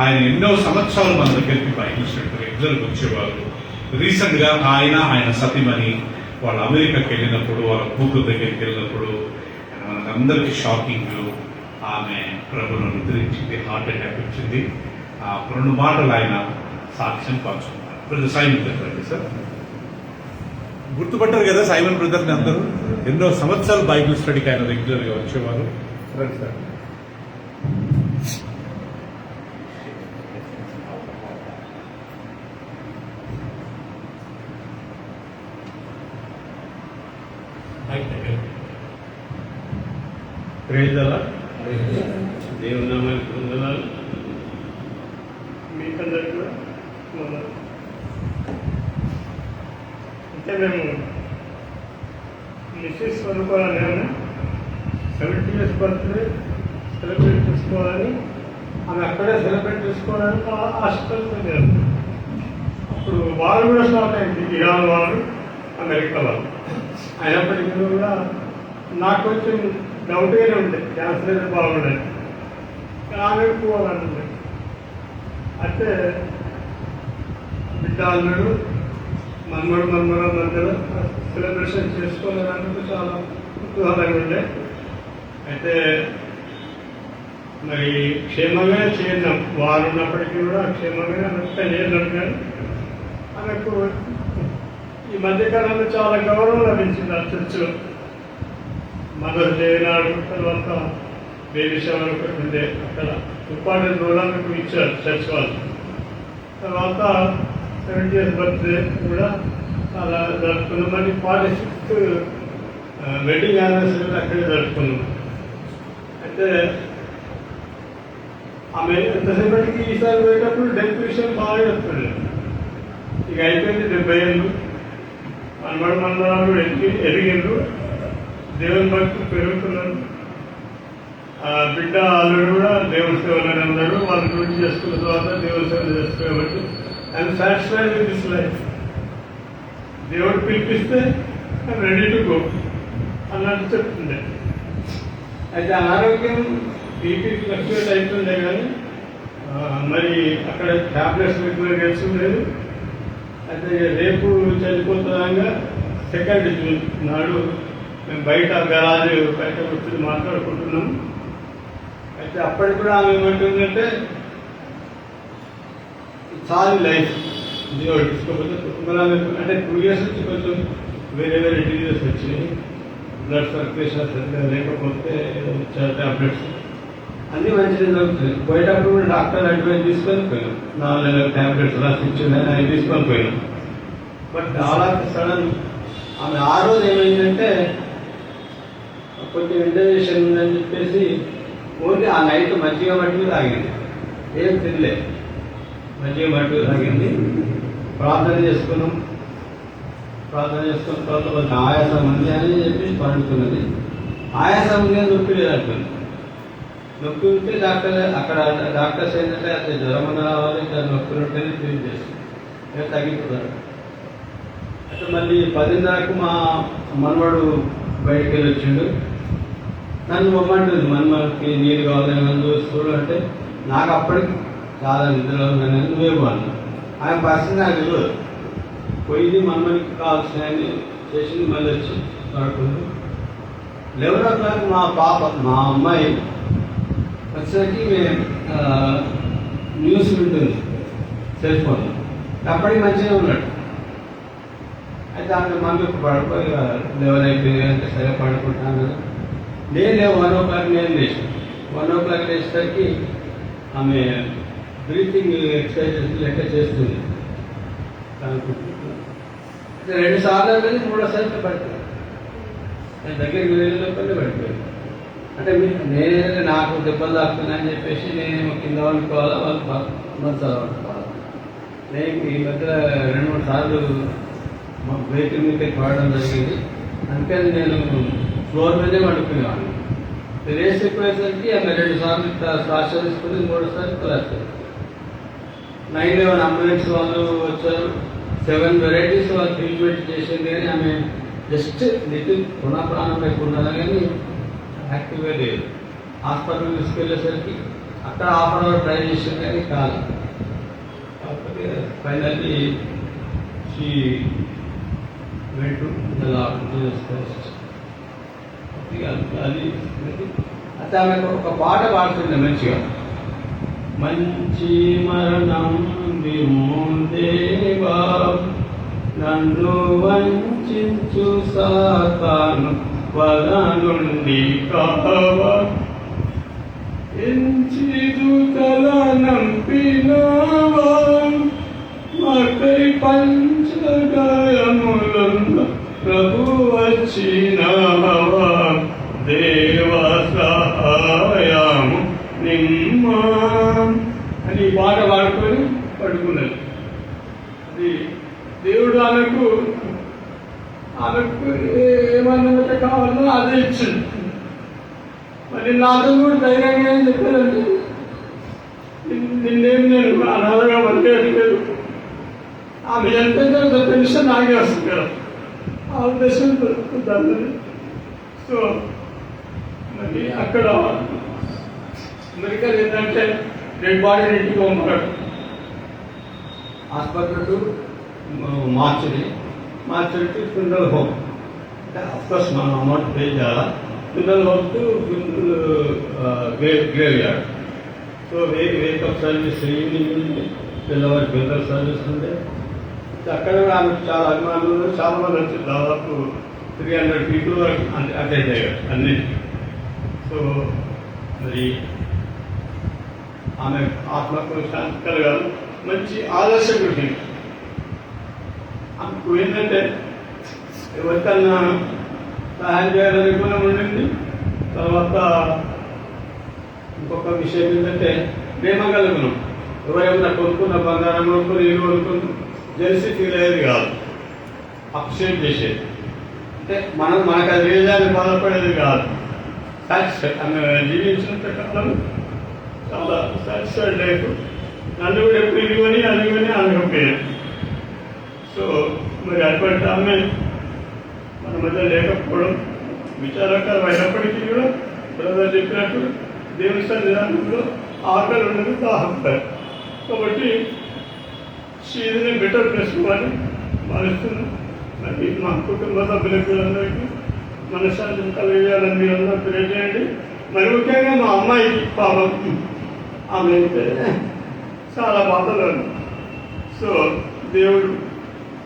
ఆయన ఎన్నో సంవత్సరాలు మన దగ్గరికి బైబిల్ స్టడీ రెగ్యులర్గా వచ్చేవారు. రీసెంట్ గా ఆయన సతీమణి వాళ్ళు అమెరికాకి వెళ్ళినప్పుడు, వాళ్ళ కూతురు దగ్గరికి వెళ్ళినప్పుడు మనకందరికి షాకింగ్, ఆమె ప్రభును నిద్రించింది, హార్ట్ అటాక్ వచ్చింది. ఆ 2 మాటలు ఆయన సాక్ష్యం పంచుకున్నారు. బ్రదర్ సైమన్ బ్రదర్ సార్ గుర్తుపట్టారు కదా సైమన్ బ్రదర్ని అందరూ. ఎన్నో సంవత్సరాలు బైబిల్ స్టడీకి ఆయన రెగ్యులర్గా వచ్చేవారు. సార్ దేవుని నామానికి వందనాలు. మీకందరికీ కూడా అంటే మేము మిస్సెస్ స్వరూపాలని 70 years బర్త్డే సెలబ్రేట్ చేసుకోవాలని, ఆమె అక్కడే సెలబ్రేట్ చేసుకోవడానికి ఆశతో లేదు. అప్పుడు వాళ్ళు కూడా స్టార్ట్ అయింది, ఇరాన్ వాళ్ళు, అమెరికా వాళ్ళు. అయినప్పటికీ కూడా నాకు కొంచెం డౌట్గానే ఉండే, క్యాన్సర్ అయితే బాగుండేది, కానీ ఆమె పోవాలంటుండే. అయితే బిడ్డ అల్లుడు మన్మడు మధ్యలో సెలబ్రేషన్ చేసుకోలేదంటే చాలా కుతూహలంగా ఉండే. అయితే మరి క్షేమంగా చేద్దాం, వారు ఉన్నప్పటికీ కూడా క్షేమంగా అంతా చేద్దాం. కానీ ఆమెకు ఈ మధ్యకాలంలో చాలా గౌరవం లభించింది ఆ చర్చిలో. మదర్ డే నాడు, తర్వాత బేబీ షవర్ ఒకటి ఉండే, అక్కడ ఇంపార్టెంట్ రోల్ ఆమెకు ఇచ్చారు చర్చ్ వాళ్ళు. తర్వాత 70th బర్త్డే కూడా చాలా జరుపుకున్నాం. మరి 46th వెడ్డింగ్ యానివర్సరీ అక్కడే జరుపుకున్నాం. అయితే ఆమె ఎంతసేపటికి ఈసారి పోయేటప్పుడు డెత్ విషయం బాగా చెప్తుంది. ఇక అయిపోయింది 70 ఏళ్ళు, మనమరాలు ఎదిగిండ్రు, దేవుని భక్తులు పెరుగుతున్నారు. బిడ్డ అల్లుడు కూడా దేవుని సేవలోనే ఉన్నారు. వాళ్ళు డ్యూటీ చేసుకున్న తర్వాత దేవుని సేవ చేసుకోబట్టి I'm satisfied with this life. దేవుడు పిలిపిస్తే ఐఎమ్ రెడీ టు గో అన్నట్టు చెప్తుండే. అయితే అనారోగ్యం బీపీ ఫ్లక్చువేట్ అవుతుండే, కానీ మరి అక్కడ ట్యాబ్లెట్స్ రెగ్యులర్ గెలుచుండేది. అయితే రేపు చనిపోతుండగా 2 జూన్ నాడు మేము బయట గరాజు బయట కూర్చొని మాట్లాడుకుంటున్నాం. అయితే అప్పటికి కూడా ఆమె ఏమంటుందంటే చాలా లైఫ్ దేవుడు తీసుకోకపోతే కుటుంబాలు అంటే 2 years నుంచి కొంచెం వేరే డిజీజెస్ వచ్చినాయి. బ్లడ్ సర్క్యులేషన్ సరిగ్గా లేకపోతే ట్యాబ్లెట్స్ అన్నీ మంచిగా జరుగుతుంది. పోయేటప్పుడు కూడా డాక్టర్ అడ్వైస్ తీసుకొని పోయినాం. 4 నెలల ట్యాబ్లెట్స్ రాసి ఇచ్చింది, అవి తీసుకొని పోయినాం. బట్ చాలా సడన్ ఆమె ఆ రోజు ఏమైందంటే కొంచెం ఇండైజెషన్ ఉందని చెప్పేసి ఓన్లీ ఆ నైట్ మజ్జిగ మట్టుకు తాగింది, ఏం తినలే, మజ్జిగ మట్టుకు తాగింది. ప్రార్థన చేసుకున్న తర్వాత కొంచెం ఆయాసం ఉంది అని చెప్పి పండుకున్నది. ఆయాసం ఉంది అని నొప్పి లేదంటుంది. నొప్పి ఉంటే డాక్టర్స్ ఏంటంటే అసలు జ్వరం అన్న రావాలి, దాన్ని నొప్పి ఉంటేనే ట్రీట్ చేస్తుంది, తగ్గిపోతారు. అయితే మళ్ళీ 10:30కు మా మనవాడు బయటకు వెళ్ళి వచ్చిండు. నన్ను మమ్మంటుంది, మనకి నీరు కావాలని నన్ను చూడు అంటే నాకు అప్పటికి చాలా నిద్రలో ఉందని నువ్వేమో అన్నా. ఆయన పరిస్థితి నాకు తెలియదు. పోయింది మనకి కావాల్సిన చేసింది, మళ్ళీ వచ్చి పడుకుంది. 11 o'clock మా అమ్మాయి వచ్చేసరికి న్యూస్ వింటుంది సెల్ ఫోన్. అప్పటికి మంచిగా ఉన్నాడు. అయితే ఆమె మమ్మీ పడుకోయి 11 అయిపోయింది అంటే సరే పడుకుంటాను కదా. నేను 1 o'clock నేను లేచాను. 1 o'clock లేచేసరికి ఆమె బ్రీతింగ్ ఎక్సర్సైజెస్ లెక్క చేస్తుంది. అయితే 2 సార్లు అనేది 3వ సార్లు పడుతుంది. నేను దగ్గరికి వెళ్ళినప్పుడు పడిపోయాను. అంటే నేనేదో నాకు దెబ్బలు తాకుతున్నాయని చెప్పేసి నేనేమో కింద వండుకోవాలా, వాళ్ళు మంచాల వండుకోవాలా. నేను ఈ మధ్య 2-3 సార్లు మా వెహికల్ మీద పడడం జరిగింది. అందుకని నేను ఫ్లోర్ మీదే వండుకునేవాడిని. రేస్ ఎక్కువైసరికి ఆమె 2 సార్లు శ్వాస తీసుకుని 3వ సార్లు కలాస్తారు. 9/11 అంబులెన్స్ వాళ్ళు వచ్చారు. 7 వెరైటీస్ వాళ్ళు ట్రీట్మెంట్ చేసింది. కానీ ఆమె జస్ట్ లిటిల్ ప్రాణం లేకున్నదా కానీ యాక్టివ్గా లేదు. హాస్పిటల్ తీసుకెళ్ళేసరికి అక్కడ 1/2 hour ట్రై చేసింది కానీ కాదు. కాకపోతే finally she went to the lord first. అది అయితే ఆమెకు ఒక పాట పాడుతుండే మంచిగా. మంచి మరణం విమోదేవా, నన్ను వంచించు సాతాను వల నుండి కావా, ఎంచి దూతల నంపినావా, మాకై పంచగాయములున్న ప్రభు వచ్చినావా, దేవ సహాయము నిమ్మా అని పాట పాడుకొని పడుకున్నది. అది దేవుడు ఆమెకు ఏమన్నా కావాలో అదే ఇచ్చింది. మరి నాతో కూడా ధైర్యంగా ఏం చెప్పారంటే, నిన్నేం నేను అనాథగా పనిచేయట్లేదు. ఆమె ఎంత పెన్షన్ నాకే వస్తుంది కదా, ఆ ఉద్దేశం దొరుకుతుందని. సో మరి అక్కడ అమెరికా ఏంటంటే డెడ్ బాడీ ఇంటికి పంపాడు. Hospital to mortuary to funeral home. Of course మనం అమౌంట్ పే చేయాలా. Funeral home to grave yard. So wake up service evening ఉంది, పిల్లవారి ఫ్యూనరల్ సర్వీస్ ఉంది. అక్కడ కూడా ఆమెకు చాలా అభిమానులు, చాలా మంది వచ్చి దాదాపు 300 people అటెండ్ అయ్యారు అన్నింటికి. సో మరి ఆమె ఆత్మకు శాంతి కలగాలి, మంచి ఆదర్శం ఉంటుంది. ఆమెకు ఏంటంటే ఎవరికన్నా సహాయం చేయాలని గుణం ఉండింది. తర్వాత ఇంకొక విషయం ఏంటంటే ప్రేమ కలుగున్నాం. ఎవరేమన్నా కొనుక్కున్న బంగారం కొనుక్కొని ఇల్లు కొనుక్కొని జెల్సీ ఫీల్ అయ్యేది కాదు, అప్రిషియేట్ చేసేది. అంటే మనకు అది వేదాన్ని బాధపడేది కాదు. సాటిస్ఫైడ్ ఆమె జీవించినంత కాలం చాలా సాటిస్ఫైడ్ లైఫ్. నన్ను కూడా ఎప్పుడు ఇదిగొని అదిగొని అనకపోయాను. సో మరి అటువంటి ఆమె మన మధ్య లేకపోవడం విచారకరం అయినప్పటికీ కూడా బ్రదర్ చెప్పినట్టు దేవుని సన్నిధానంలో ఆకలి ఉండదు, దాహంతారు. కాబట్టి షీఈ్ బెటర్ ప్లేస్ అని భావిస్తున్నాను. మరి మా కుటుంబ సభ్యులకు అందరికీ మనశ్శాంతిని కలిగేయాలని మీరు అందరూ తెలియజేయండి. మరి ముఖ్యంగా మా అమ్మాయికి పాపం ఆమె అయితే చాలా బాధలు. సో దేవుడు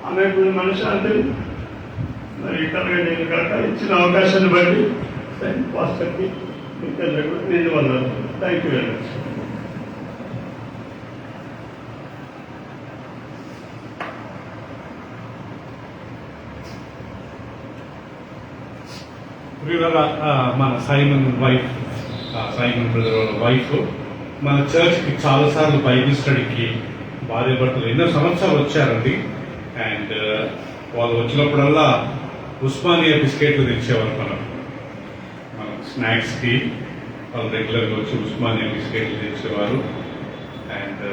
ఆమెకు మనశ్శాంతిని మరి కలగజేయను కాక ఇచ్చిన అవకాశాన్ని బట్టి పాస్టర్కి మీకు నేను వందలు. Thank you very much. మన సైమన్ బ్రదర్ వాళ్ళ వైఫ్ మన చర్చ్కి చాలాసార్లు బైబిల్ స్టడీకి భార్య భర్తలు ఎన్నో సంవత్సరాలు వచ్చారండి. అండ్ వాళ్ళు వచ్చినప్పుడల్లా ఉస్మానియా బిస్కెట్లు తెచ్చేవారు మన స్నాక్స్కి. వాళ్ళు రెగ్యులర్గా వచ్చి ఉస్మానియా బిస్కెట్లు తెచ్చేవారు. అండ్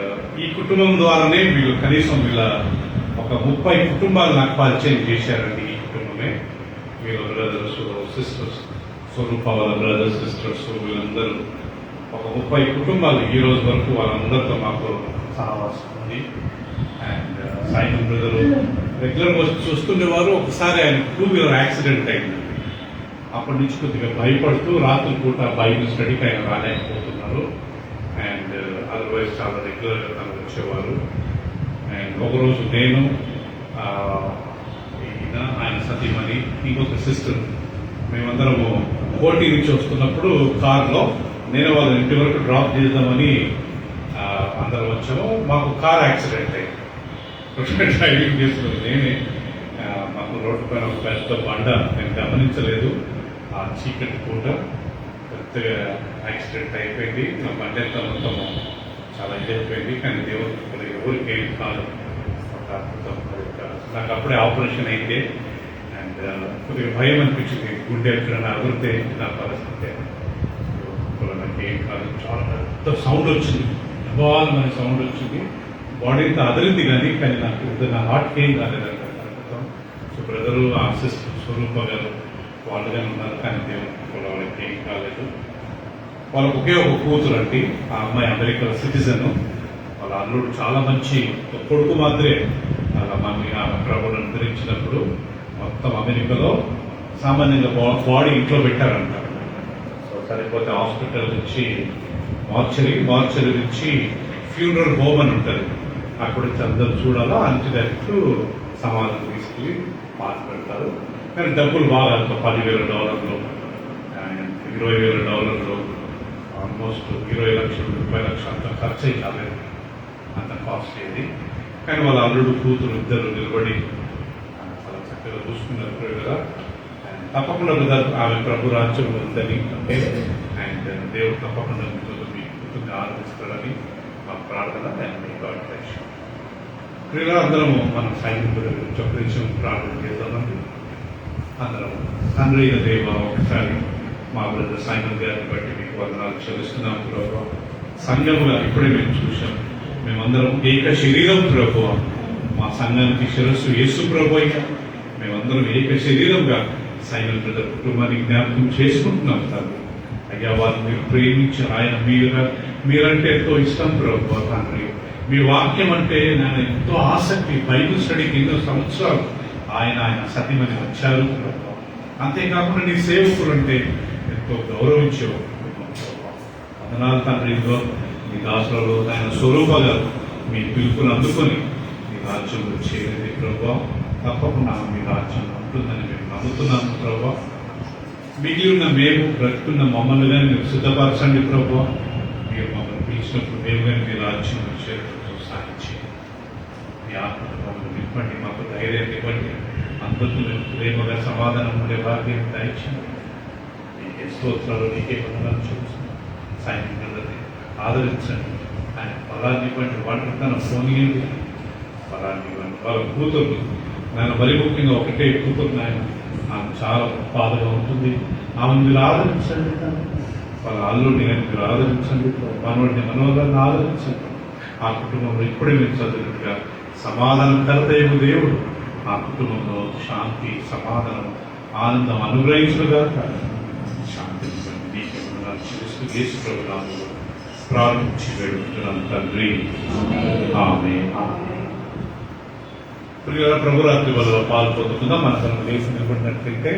ఈ కుటుంబం ద్వారానే వీళ్ళు కనీసం వీళ్ళ ఒక 30 కుటుంబాలు నాకు పరిచయం చేశారండి. ఈ కుటుంబమే వీళ్ళ బ్రదర్స్ సిస్టర్స్, స్వరూప వాళ్ళ బ్రదర్స్ సిస్టర్స్, వీళ్ళందరూ ఒక 30 కుటుంబాలు ఈ రోజు వరకు వాళ్ళందరితో మాకు సహవాసం ఉంది. అండ్ సైమన్ బ్రదరు రెగ్యులర్గా వచ్చి చూస్తుండేవారు. ఒకసారి ఆయన 2-wheeler యాక్సిడెంట్ అయింది. అప్పటి నుంచి కొద్దిగా భయపడుతూ రాత్రి పూట బైబిల్ స్టడీకి ఆయన రాలేకపోతున్నారు. అండ్ అదర్వైజ్ చాలా రెగ్యులర్గా తను వచ్చేవారు. అండ్ ఒకరోజు నేను ఈయన ఆయన సతీమణి ఇంకొక సిస్టర్ మేమందరము కోటి నుంచి వస్తున్నప్పుడు కారులో నేను వాళ్ళ ఇంటి వరకు డ్రాప్ చేద్దామని అందరం వచ్చాము. మాకు కార్ యాక్సిడెంట్ అయింది. డ్రైవింగ్ చేస్తున్నది నేనే. మాకు రోడ్డు పైన ఒక పెద్ద బండ నేను గమనించలేదు. ఆ చీకటి పూట పెద్దగా యాక్సిడెంట్ అయిపోయింది. నా బండ ఎంత మొత్తము చాలా ఇదైపోయింది. కానీ దేవుడు ఎవరికి ఏం కాదు. ఒక అద్భుతం. నాకు అప్పుడే ఆపరేషన్ అయితే అండ్ కొద్దిగా భయం అనిపించింది. గుండె ఎక్కడైనా అదిరితే నా పరిస్థితి నాకు ఏం కాదు. చాలా పెద్ద సౌండ్ వచ్చింది. మన సౌండ్ వచ్చింది. బాడీ అంతా అదిరింది కానీ నాకు నా హార్ట్ ఏం కాలేదు. సో బ్రదరు ఆ సిస్టర్ స్వరూప గారు వాళ్ళుగానే ఉన్నారు. కానీ దేవుడు వాళ్ళకి ఏం కాలేదు. వాళ్ళకు ఒకే ఒక కూతురు అండి. ఆ అమ్మాయి అమెరికా సిటిజన్. వాళ్ళ అల్లుడు చాలా మంచి కొడుకు మాత్రమే. అలా మమ్మీ ఆమె ప్రభుత్వం ధరించినప్పుడు మొత్తం అమెరికాలో సామాన్యంగా బాడీ ఇంట్లో పెట్టారంట. సో సరిపోతే హాస్పిటల్ నుంచి మార్చరీ నుంచి ఫ్యూనరల్ హోమ్ అని ఉంటుంది. అక్కడ నుంచి అందరూ చూడాలా అంచు డైరెక్ట్ సమాధులు తీసుకెళ్ళి పాత పెడతారు. కానీ డబ్బులు బాగా $10,000 $20,000 ఆల్మోస్ట్ 20 లక్షలు 30 లక్షలు అంత ఖర్చు అయి కాలేదు. అంత కాస్ట్ అయ్యేది. కానీ వాళ్ళ అల్లుడు కూతురు ఇద్దరు నిలబడి చాలా చక్కగా చూసుకున్నారు కదా. తప్పకుండా కదా ఆమె ప్రభు రాజ్యం ఉందని అంటే అండ్ దేవుడు తప్పకుండా మీకు ఆనందిస్తాడని మా ప్రార్థన. అందరము మనం సైనికుల గురించి ఒక నిమిషం ప్రార్థన చేద్దామండి. అందరము తండ్రి అయిన దేవ, ఒకసారి మా బ్రదర్ సైమన్ గారిని బట్టి మీకు వందనాలు చెల్లిస్తున్నాం ప్రభు. సంఘముగా ఇప్పుడే మేము చూసాం. మేమందరం ఏక శరీరం ప్రభు. మా సంఘానికి శిరస్సు యేసు ప్రభు అయ్యా. మేమందరం ఏక శరీరంగా సైమన్ బ్రదర్ కుటుంబాన్ని జ్ఞాపకం చేసుకుంటున్నాం తండ్రి. అయ్యా వారిని మీరు ప్రేమించి ఆయన మీరంటే ఎంతో ఇష్టం ప్రభు తండ్రి. మీ వాక్యం అంటే నేను ఎంతో ఆసక్తి. బైబిల్ స్టడీకి ఎన్నో సంవత్సరాలు ఆయన సతీమణి వచ్చారు. అంతేకాకుండా నీ సేవకులు అంటే ఎంతో గౌరవించేవారు. వందనాలు తండ్రి. మీ దాసులలో ఆయన స్వరూప గారు మీ పిలుపులు అందుకొని మీ రాజ్యంలో చేరేది ప్రభావ. తప్పకుండా మీ రాజ్యం ఉంటుందని మేము నమ్ముతున్నాము ప్రభావ. మిగిలి ఉన్న మేము బ్రతుకున్న మమ్మల్ని కానీ మీరు సిద్ధపరచండి ప్రభావ. మీరు మమ్మల్ని పిలిచినప్పుడు మేము కానీ మీ రాజ్యంలో చేరుతూ సాధించి మీ ఆత్మను మమ్మల్ని నింపండి. మాకు ధైర్యాన్ని ఇవ్వండి. అందరితో ప్రేమగా సమాధానం ఉండే భాగ్యం దయచేయండి. నీకే స్తోత్రాలు, నీకే వందనాలు చూస్తున్నాం. సైనికులని ఆదరించండి. ఆయన ఫలాన్ని ఇవ్వండి. ఒంటరితనం పోనీయండి. ఫలాన్ని ఇవ్వండి. వాళ్ళ కూతురు ఆయన మరి ముఖ్యంగా ఒకటే కూతురు నాయన. ఆమె చాలా బాధగా ఉంటుంది. ఆమెను మీరు ఆదరించండి. వాళ్ళ అల్లుడిని మీరు ఆదరించండి. మనోళ్ళని ఆదరించండి. ఆ కుటుంబంలో ఇప్పుడే మీరు చదివినట్టుగా సమాధానం కలతయ్యకు దేవుడు ఆ కుటుంబంలో శాంతి, సమాధానం, ఆనందం అనుగ్రహించుగా శాంతి నీకే వందనాలు చెల్లిస్తూ యేసు ప్రభు నామములో ప్రార్థించి వేడుకుంటున్నాం తండ్రి. ఆమేన్. ప్రియులారా, ప్రభురాత్రి వల్ల పాలు పొందుకుందాం. మనకు లేచి నిలబడినట్లయితే